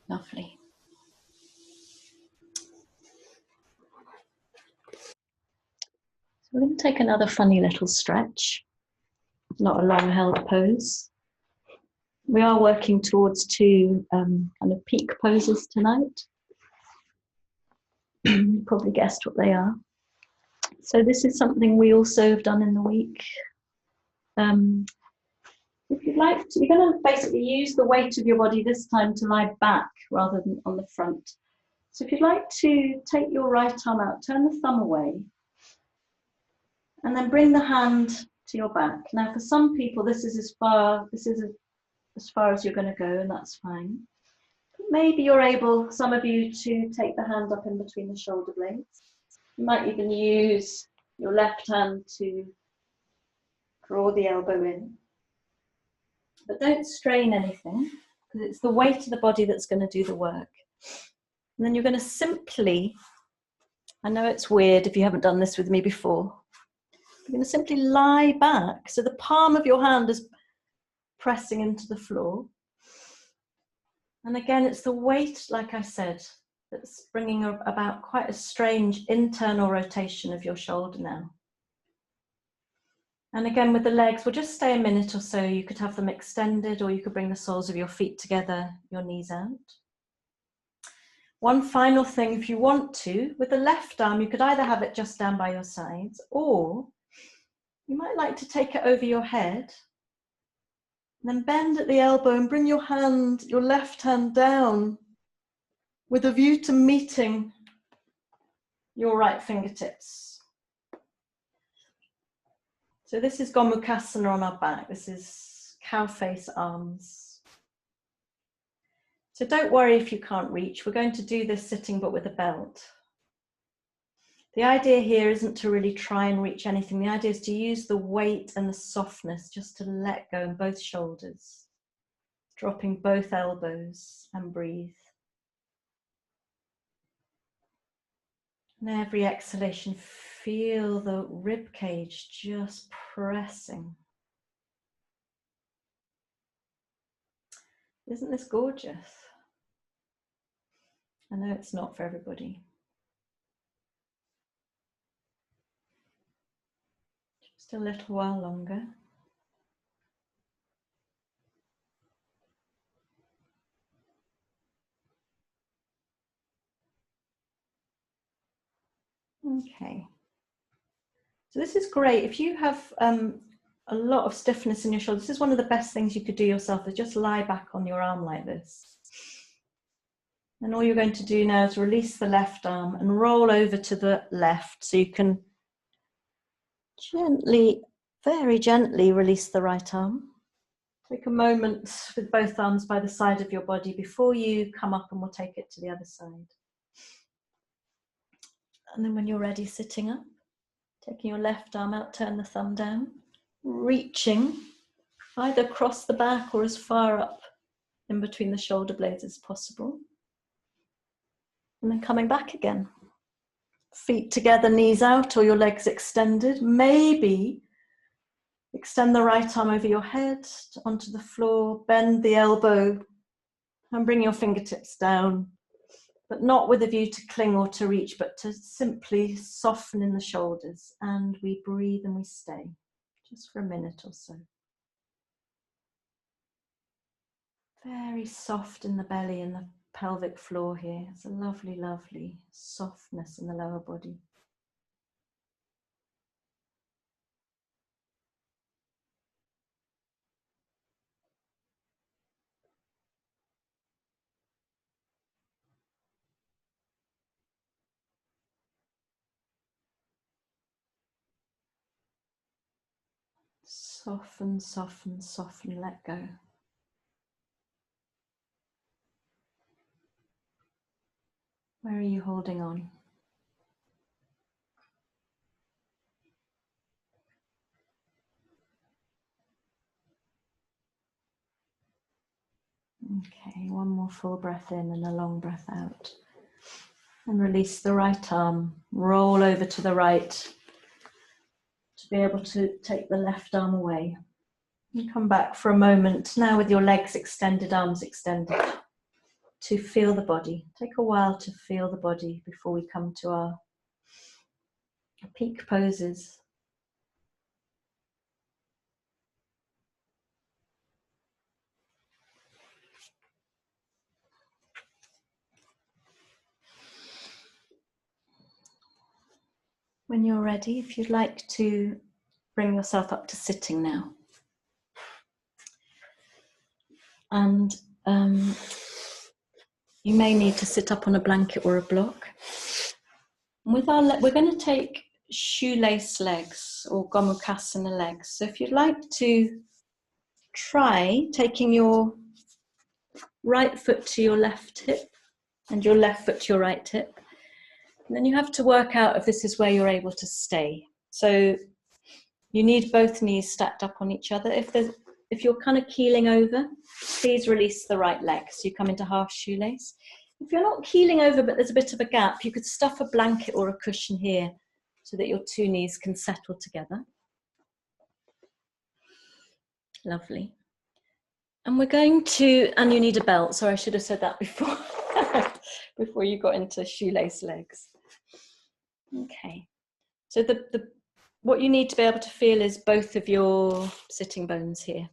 Lovely. So we're going to take another funny little stretch. Not a long held pose. We are working towards two kind of peak poses tonight. You probably guessed what they are. So this is something we also have done in the week. If you'd like to, you're going to basically use the weight of your body this time to lie back rather than on the front. So if you'd like to take your right arm out, turn the thumb away, and then bring the hand to your back. Now, for some people, this is as far as you're going to go, and that's fine. But maybe you're able, some of you, to take the hand up in between the shoulder blades. You might even use your left hand to draw the elbow in. But don't strain anything, because it's the weight of the body that's going to do the work. And then you're going to simply, I know it's weird if you haven't done this with me before, you're going to simply lie back. So the palm of your hand is pressing into the floor. And again, it's the weight, like I said, that's bringing about quite a strange internal rotation of your shoulder now. And again, with the legs, we'll just stay a minute or so. You could have them extended, or you could bring the soles of your feet together, your knees out. One final thing, if you want to, with the left arm, you could either have it just down by your sides, or you might like to take it over your head, and then bend at the elbow and bring your left hand down with a view to meeting your right fingertips. So this is Gomukhasana on our back. This is cow face arms. So don't worry if you can't reach. We're going to do this sitting but with a belt. The idea here isn't to really try and reach anything. The idea is to use the weight and the softness just to let go in both shoulders, dropping both elbows, and breathe. And every exhalation, feel the rib cage just pressing. Isn't this gorgeous? I know it's not for everybody. Just a little while longer. Okay. So this is great. If you have a lot of stiffness in your shoulder, this is one of the best things you could do yourself, is just lie back on your arm like this. And all you're going to do now is release the left arm and roll over to the left, so you can gently, very gently release the right arm. Take a moment with both arms by the side of your body before you come up, and we'll take it to the other side. And then when you're ready, sitting up, taking your left arm out, turn the thumb down, reaching either across the back or as far up in between the shoulder blades as possible. And then coming back again. Feet together, knees out, or your legs extended. Maybe extend the right arm over your head onto the floor, bend the elbow, and bring your fingertips down, but not with a view to cling or to reach, but to simply soften in the shoulders. And we breathe and we stay just for a minute or so. Very soft in the belly and the pelvic floor here. It's a lovely, lovely softness in the lower body. Soften, soften, soften, let go. Where are you holding on? Okay, one more full breath in and a long breath out. And release the right arm, roll over to the right to be able to take the left arm away. And come back for a moment now with your legs extended, arms extended, to feel the body. Take a while to feel the body before we come to our peak poses. When you're ready, if you'd like to bring yourself up to sitting now. And you may need to sit up on a blanket or a block. With our we're going to take shoelace legs or gomukhasana legs. So if you'd like to try taking your right foot to your left hip and your left foot to your right hip, and then you have to work out if this is where you're able to stay. So you need both knees stacked up on each other. If you're kind of keeling over, please release the right leg. So you come into half shoelace. If you're not keeling over, but there's a bit of a gap, you could stuff a blanket or a cushion here so that your two knees can settle together. Lovely. And we're going to, and you need a belt. Sorry, I should have said that before, before you got into shoelace legs. Okay. So what you need to be able to feel is both of your sitting bones here.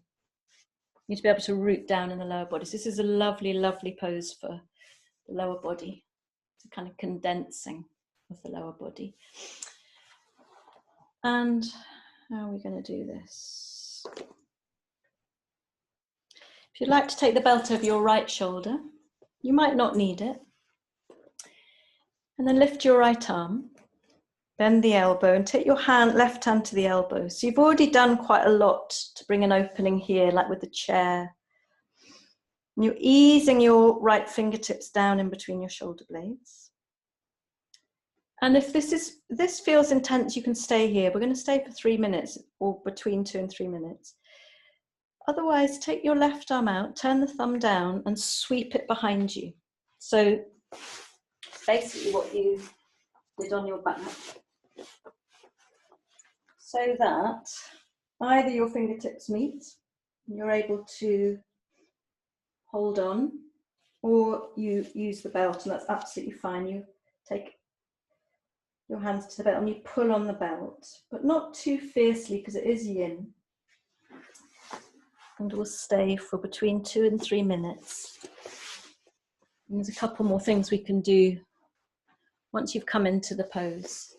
You need to be able to root down in the lower body. So this is a lovely, lovely pose for the lower body. It's a kind of condensing of the lower body. And how are we going to do this? If you'd like to take the belt over your right shoulder, you might not need it. And then lift your right arm, bend the elbow and take your left hand to the elbow. So you've already done quite a lot to bring an opening here, like with the chair. And you're easing your right fingertips down in between your shoulder blades. And if this feels intense, you can stay here. We're going to stay for 3 minutes, or between 2 and 3 minutes. Otherwise, take your left arm out, turn the thumb down and sweep it behind you. So basically what you did on your back. So that either your fingertips meet and you're able to hold on, or you use the belt, and that's absolutely fine. You take your hands to the belt and you pull on the belt, but not too fiercely because it is yin. And we'll stay for between 2 and 3 minutes. And there's a couple more things we can do once you've come into the pose.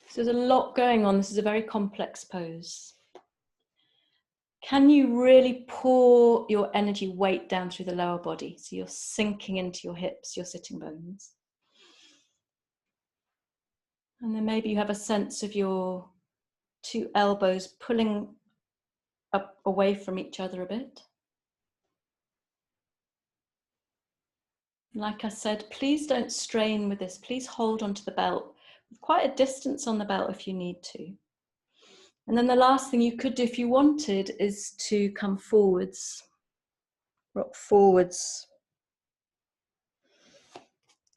So there's a lot going on. This is a very complex pose. Can you really pour your energy weight down through the lower body? So you're sinking into your hips, your sitting bones. And then maybe you have a sense of your two elbows pulling up away from each other a bit. Like I said, please don't strain with this. Please hold onto the belt with quite a distance on the belt if you need to. And then the last thing you could do if you wanted is to come forwards, rock forwards,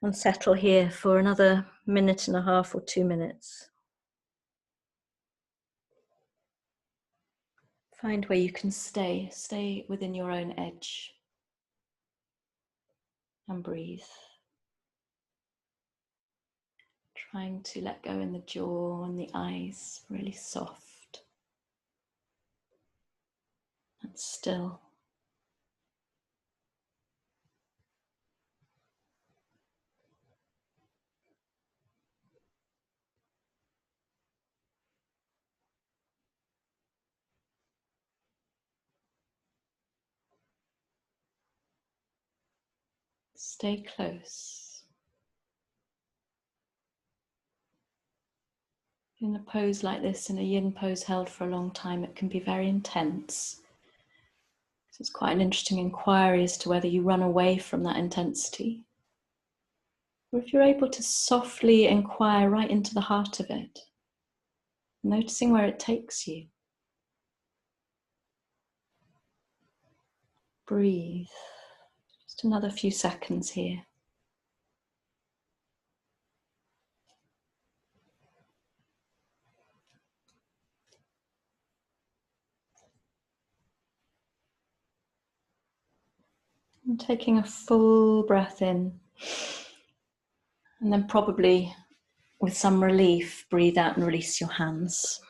and settle here for another 1.5 minutes or 2 minutes. Find where you can stay within your own edge and breathe. Trying to let go in the jaw and the eyes, really soft and still. Stay close. In a pose like this, in a yin pose held for a long time, it can be very intense. It's quite an interesting inquiry as to whether you run away from that intensity, or if you're able to softly inquire right into the heart of it, noticing where it takes you. Breathe. Just another few seconds here. And taking a full breath in, and then probably with some relief, breathe out and release your hands.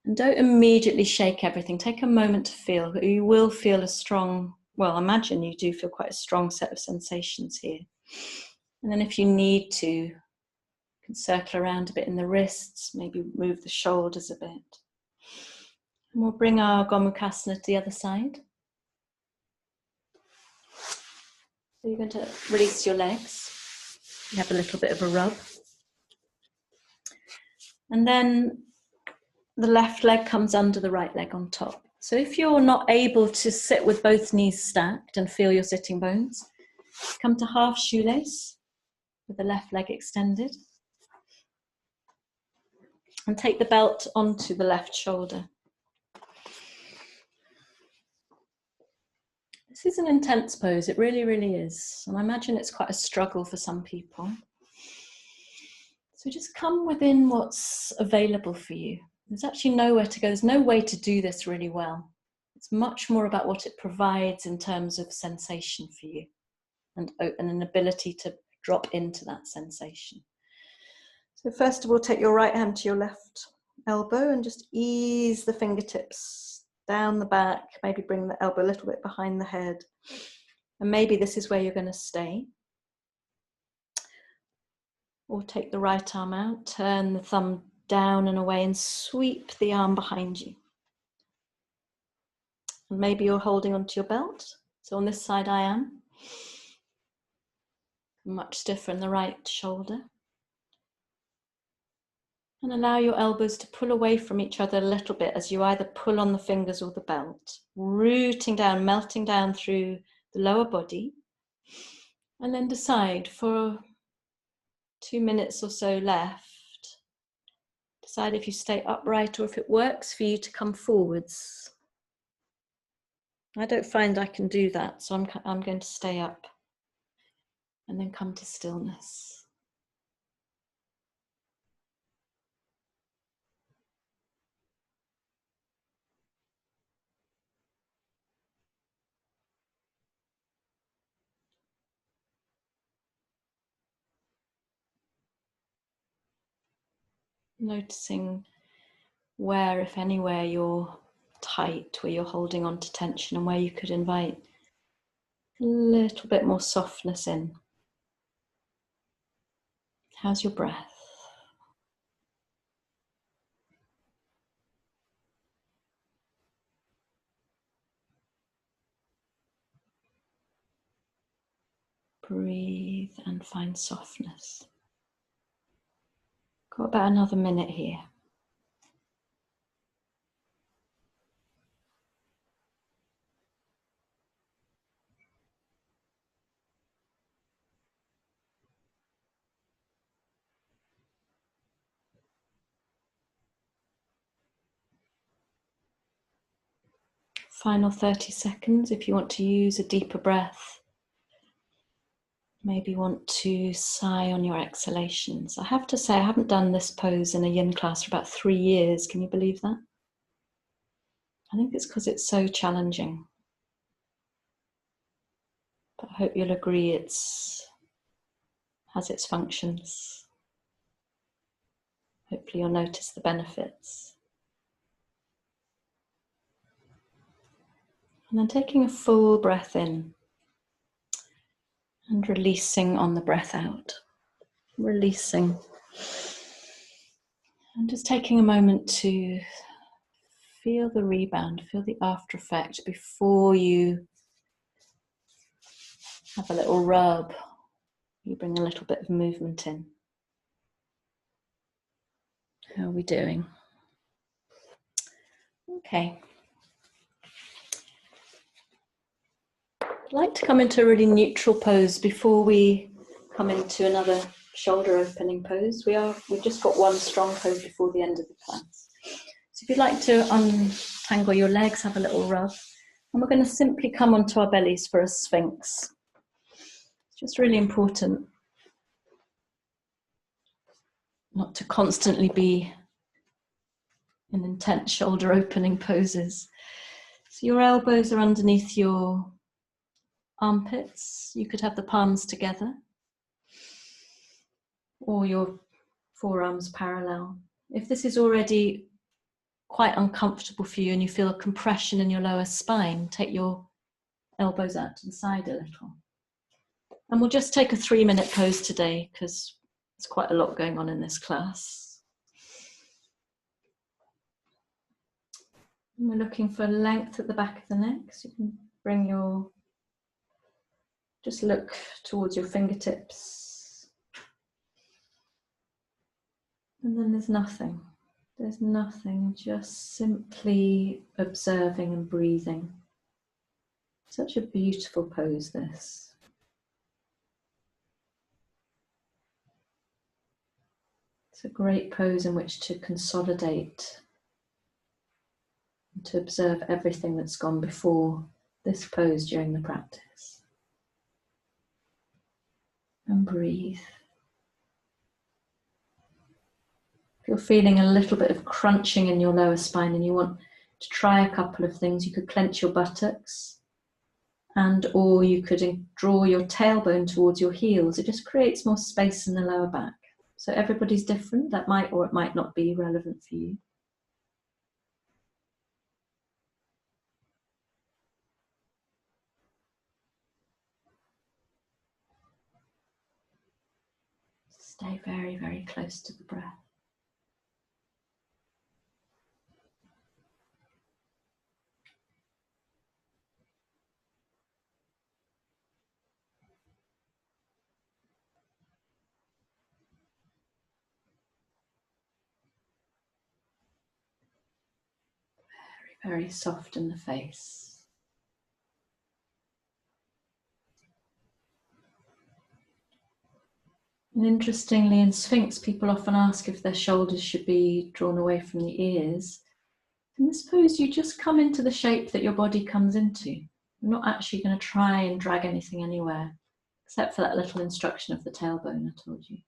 And don't immediately shake everything. Take a moment to feel. You will feel a strong, well, imagine you do feel quite a strong set of sensations here. And then if you need to, you can circle around a bit in the wrists, maybe move the shoulders a bit. And we'll bring our Gomukhasana to the other side. So you're going to release your legs. You have a little bit of a rub. And then the left leg comes under the right leg on top. So if you're not able to sit with both knees stacked and feel your sitting bones, come to half shoelace with the left leg extended. And take the belt onto the left shoulder. This is an intense pose, it really, really is. And I imagine it's quite a struggle for some people. So just come within what's available for you. There's actually nowhere to go. There's no way to do this really well. It's much more about what it provides in terms of sensation for you and an ability to drop into that sensation. So first of all, take your right hand to your left elbow and just ease the fingertips down the back, maybe bring the elbow a little bit behind the head. And maybe this is where you're going to stay. Or take the right arm out, turn the thumb down and away and sweep the arm behind you. And maybe you're holding onto your belt. So on this side I am. Much stiffer in the right shoulder. And allow your elbows to pull away from each other a little bit as you either pull on the fingers or the belt, rooting down, melting down through the lower body. And then decide for 2 minutes or so left, decide if you stay upright or if it works for you to come forwards. I don't find I can do that, so I'm going to stay up and then come to stillness. Noticing where, if anywhere, you're tight, where you're holding on to tension and where you could invite a little bit more softness in. How's your breath? Breathe and find softness. Got about another minute here. Final 30 seconds if you want to use a deeper breath. Maybe want to sigh on your exhalations. I have to say I haven't done this pose in a yin class for about 3 years. Can you believe that? I think it's because it's so challenging. But I hope you'll agree it has its functions. Hopefully you'll notice the benefits. And then taking a full breath in and releasing on the breath out. Releasing. And just taking a moment to feel the rebound, feel the after effect before you have a little rub. You bring a little bit of movement in. How are we doing? Okay. like to come into a really neutral pose before we come into another shoulder opening pose. We've just got one strong pose before the end of the class. So if you'd like to untangle your legs, have a little rub, and we're going to simply come onto our bellies for a sphinx. It's just really important not to constantly be in intense shoulder opening poses. So your elbows are underneath your armpits. You could have the palms together or your forearms parallel. If this is already quite uncomfortable for you and you feel a compression in your lower spine, take your elbows out to the side a little. And we'll just take a 3-minute pose today because there's quite a lot going on in this class. And we're looking for length at the back of the neck, so you can bring your, just look towards your fingertips. And then there's nothing. There's nothing, just simply observing and breathing. Such a beautiful pose, this. It's a great pose in which to consolidate and to observe everything that's gone before this pose during the practice. And breathe. If you're feeling a little bit of crunching in your lower spine and you want to try a couple of things, you could clench your buttocks or you could draw your tailbone towards your heels. It just creates more space in the lower back. So everybody's different. That might or it might not be relevant for you. Stay very, very close to the breath. Very, very soft in the face. And interestingly, in Sphinx, people often ask if their shoulders should be drawn away from the ears. In this pose, you just come into the shape that your body comes into. You're not actually going to try and drag anything anywhere, except for that little instruction of the tailbone I told you.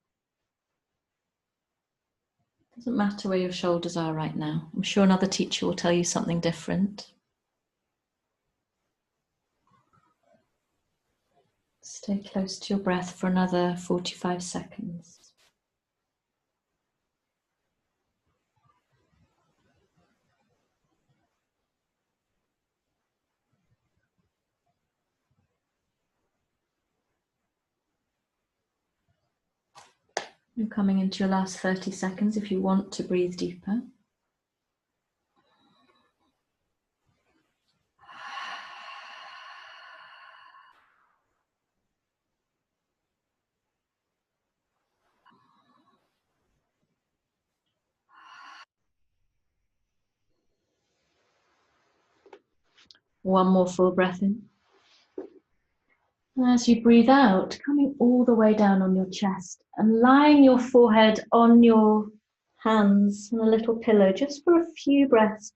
It doesn't matter where your shoulders are right now. I'm sure another teacher will tell you something different. Stay close to your breath for another 45 seconds. You're coming into your last 30 seconds if you want to breathe deeper. One more full breath in. And as you breathe out, coming all the way down on your chest and lying your forehead on your hands on a little pillow just for a few breaths.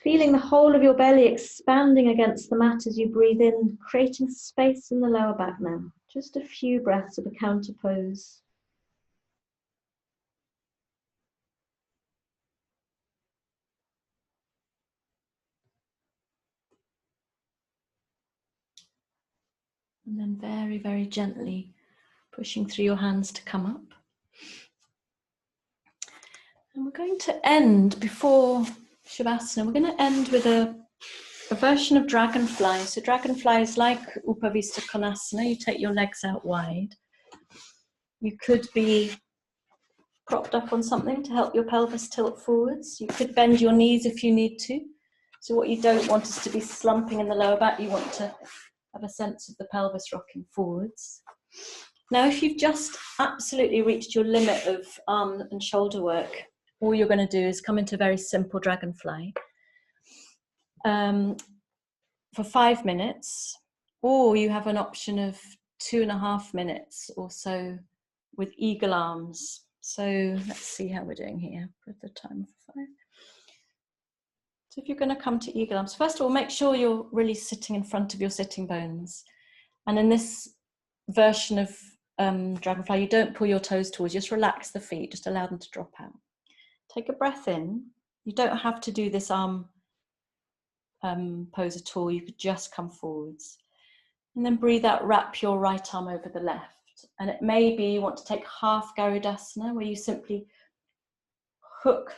Feeling the whole of your belly expanding against the mat as you breathe in, creating space in the lower back now. Just a few breaths of a counter pose. And then very, very gently pushing through your hands to come up. And we're going to end before Shavasana. We're going to end with a version of dragonfly. So dragonfly is like Upavista Konasana. You take your legs out wide. You could be propped up on something to help your pelvis tilt forwards. You could bend your knees if you need to. So what you don't want is to be slumping in the lower back. You want to have a sense of the pelvis rocking forwards. Now, if you've just absolutely reached your limit of arm and shoulder work, all you're going to do is come into a very simple dragonfly. for 5 minutes, or you have an option of 2.5 minutes or so with eagle arms. So let's see how we're doing here. Put the timer for 5. So if you're going to come to eagle arms, first of all, make sure you're really sitting in front of your sitting bones. And in this version of dragonfly, you don't pull your toes towards, just relax the feet, just allow them to drop out. Take a breath in. You don't have to do this arm pose at all. You could just come forwards. And then breathe out, wrap your right arm over the left. And it may be you want to take half Garudasana, where you simply hook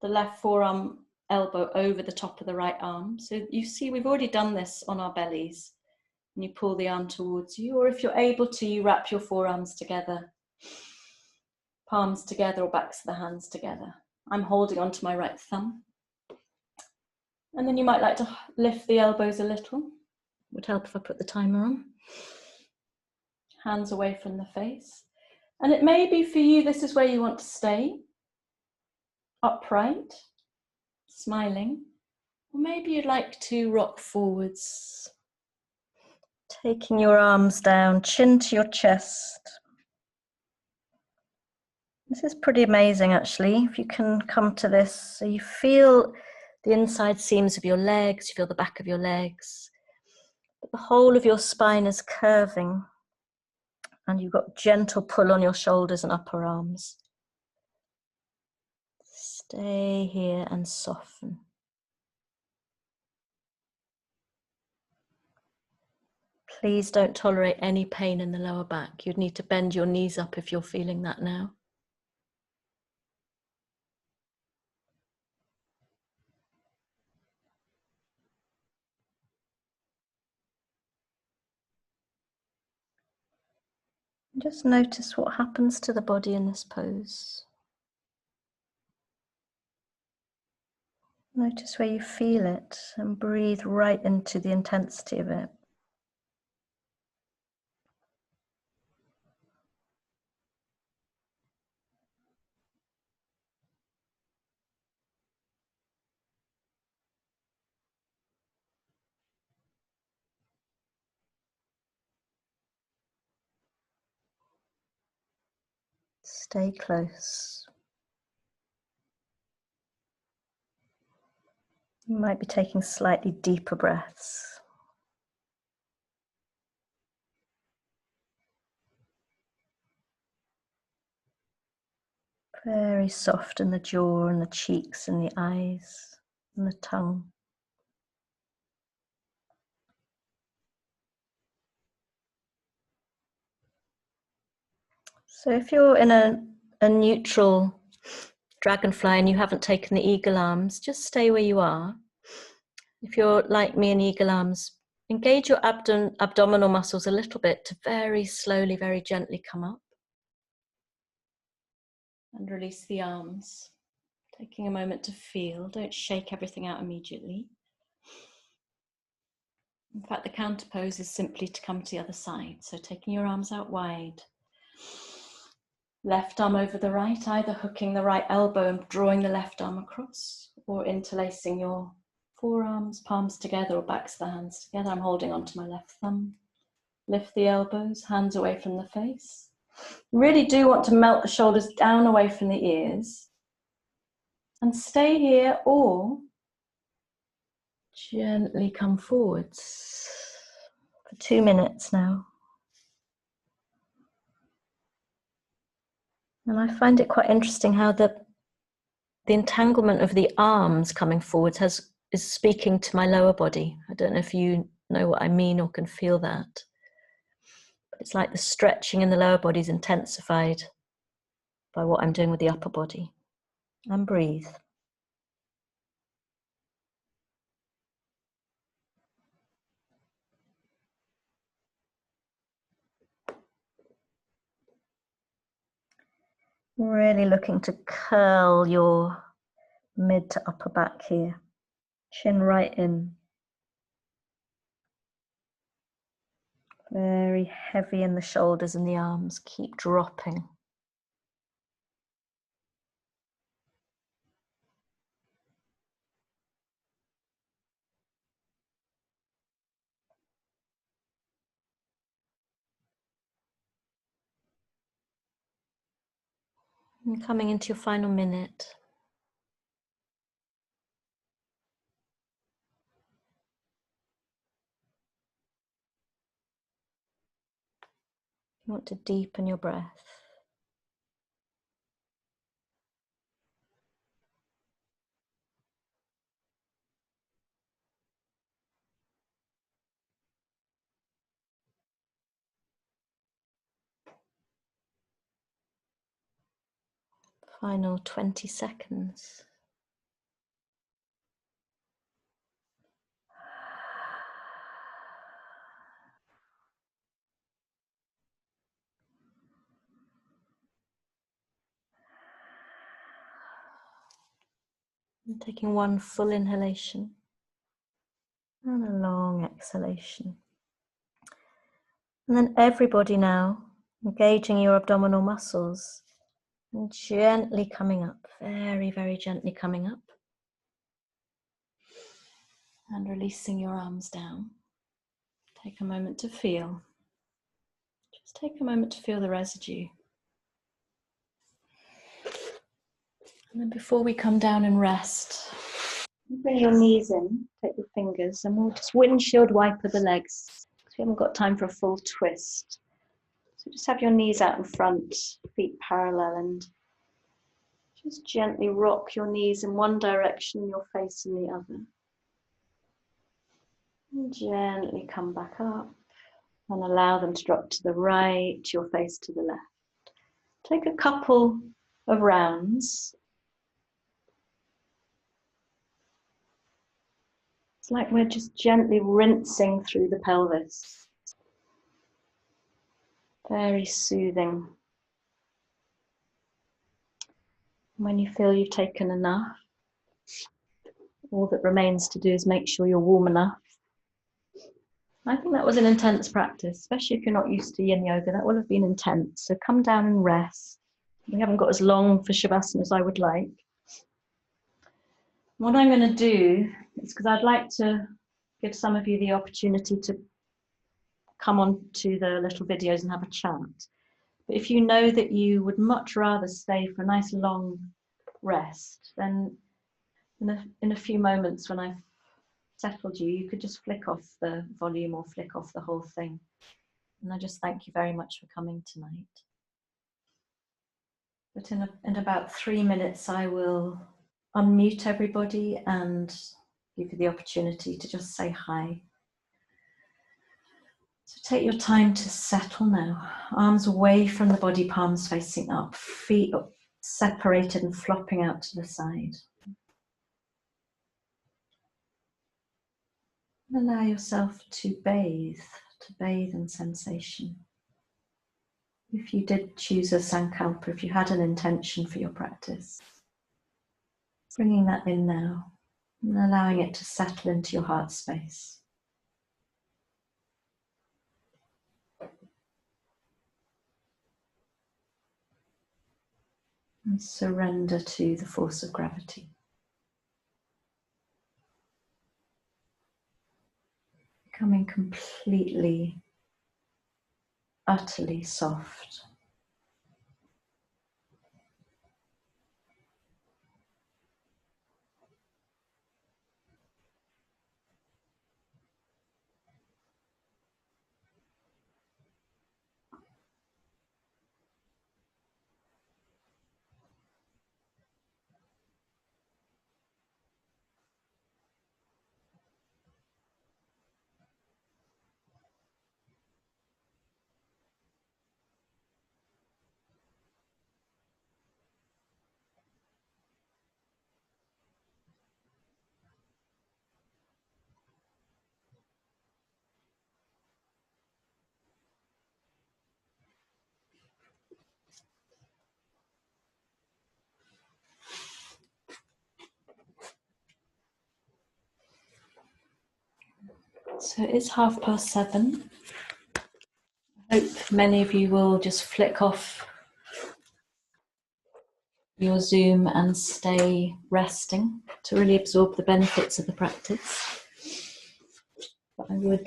the left forearm elbow over the top of the right arm. So you see, we've already done this on our bellies. And you pull the arm towards you, or if you're able to, you wrap your forearms together, palms together, or backs of the hands together. I'm holding onto my right thumb. And then you might like to lift the elbows a little. Would help if I put the timer on. Hands away from the face. And it may be for you, this is where you want to stay, upright, smiling. Or maybe you'd like to rock forwards, taking your arms down, chin to your chest. This is pretty amazing, actually, if you can come to this. So you feel the inside seams of your legs, you feel the back of your legs, but the whole of your spine is curving, and you've got gentle pull on your shoulders and upper arms. Stay here and soften. Please don't tolerate any pain in the lower back. You'd need to bend your knees up if you're feeling that now. Just notice what happens to the body in this pose. Notice where you feel it and breathe right into the intensity of it. Stay close. You might be taking slightly deeper breaths. Very soft in the jaw and the cheeks and the eyes and the tongue. So if you're in a neutral dragonfly and you haven't taken the eagle arms, just stay where you are. If you're like me in eagle arms, engage your abdominal muscles a little bit to very slowly, very gently come up. And release the arms, taking a moment to feel. Don't shake everything out immediately. In fact, the counter pose is simply to come to the other side. So taking your arms out wide. Left arm over the right, either hooking the right elbow and drawing the left arm across, or interlacing your forearms, palms together, or backs of the hands together. I'm holding onto my left thumb. Lift the elbows, hands away from the face. Really do want to melt the shoulders down away from the ears. And stay here, or gently come forwards for 2 minutes now. And I find it quite interesting how the entanglement of the arms coming forwards is speaking to my lower body. I don't know if you know what I mean or can feel that. But it's like the stretching in the lower body is intensified by what I'm doing with the upper body. And breathe. Really looking to curl your mid to upper back here. Chin right in. Very heavy in the shoulders and the arms. Keep dropping. And coming into your final minute. You want to deepen your breath. Final 20 seconds. And taking one full inhalation and a long exhalation. And then everybody now, engaging your abdominal muscles and gently coming up, very, very gently coming up. And releasing your arms down. Take a moment to feel. Just take a moment to feel the residue. And then before we come down and rest, bring your knees in, take your fingers, and we'll just windshield wiper the legs. Because we haven't got time for a full twist. So just have your knees out in front, feet parallel, and just gently rock your knees in one direction and your face in the other. And gently come back up and allow them to drop to the right, your face to the left. Take a couple of rounds. It's like we're just gently rinsing through the pelvis. Very soothing. When you feel you've taken enough, all that remains to do is make sure you're warm enough. I think that was an intense practice, especially if you're not used to yin yoga. That would have been intense. So come down and rest. We haven't got as long for Shavasana as I would like. What I'm going to do is, because I'd like to give some of you the opportunity to come on to the little videos and have a chat. But if you know that you would much rather stay for a nice long rest, then in a few moments when I've settled you, you could just flick off the volume or flick off the whole thing. And I just thank you very much for coming tonight. But in about 3 minutes, I will unmute everybody and give you the opportunity to just say hi. So take your time to settle now. Arms away from the body, palms facing up, feet separated and flopping out to the side. And allow yourself to bathe in sensation. If you did choose a sankalpa, if you had an intention for your practice, bringing that in now and allowing it to settle into your heart space. And surrender to the force of gravity. Becoming completely, utterly soft. So it's 7:30. I hope many of you will just flick off your Zoom and stay resting to really absorb the benefits of the practice. But I would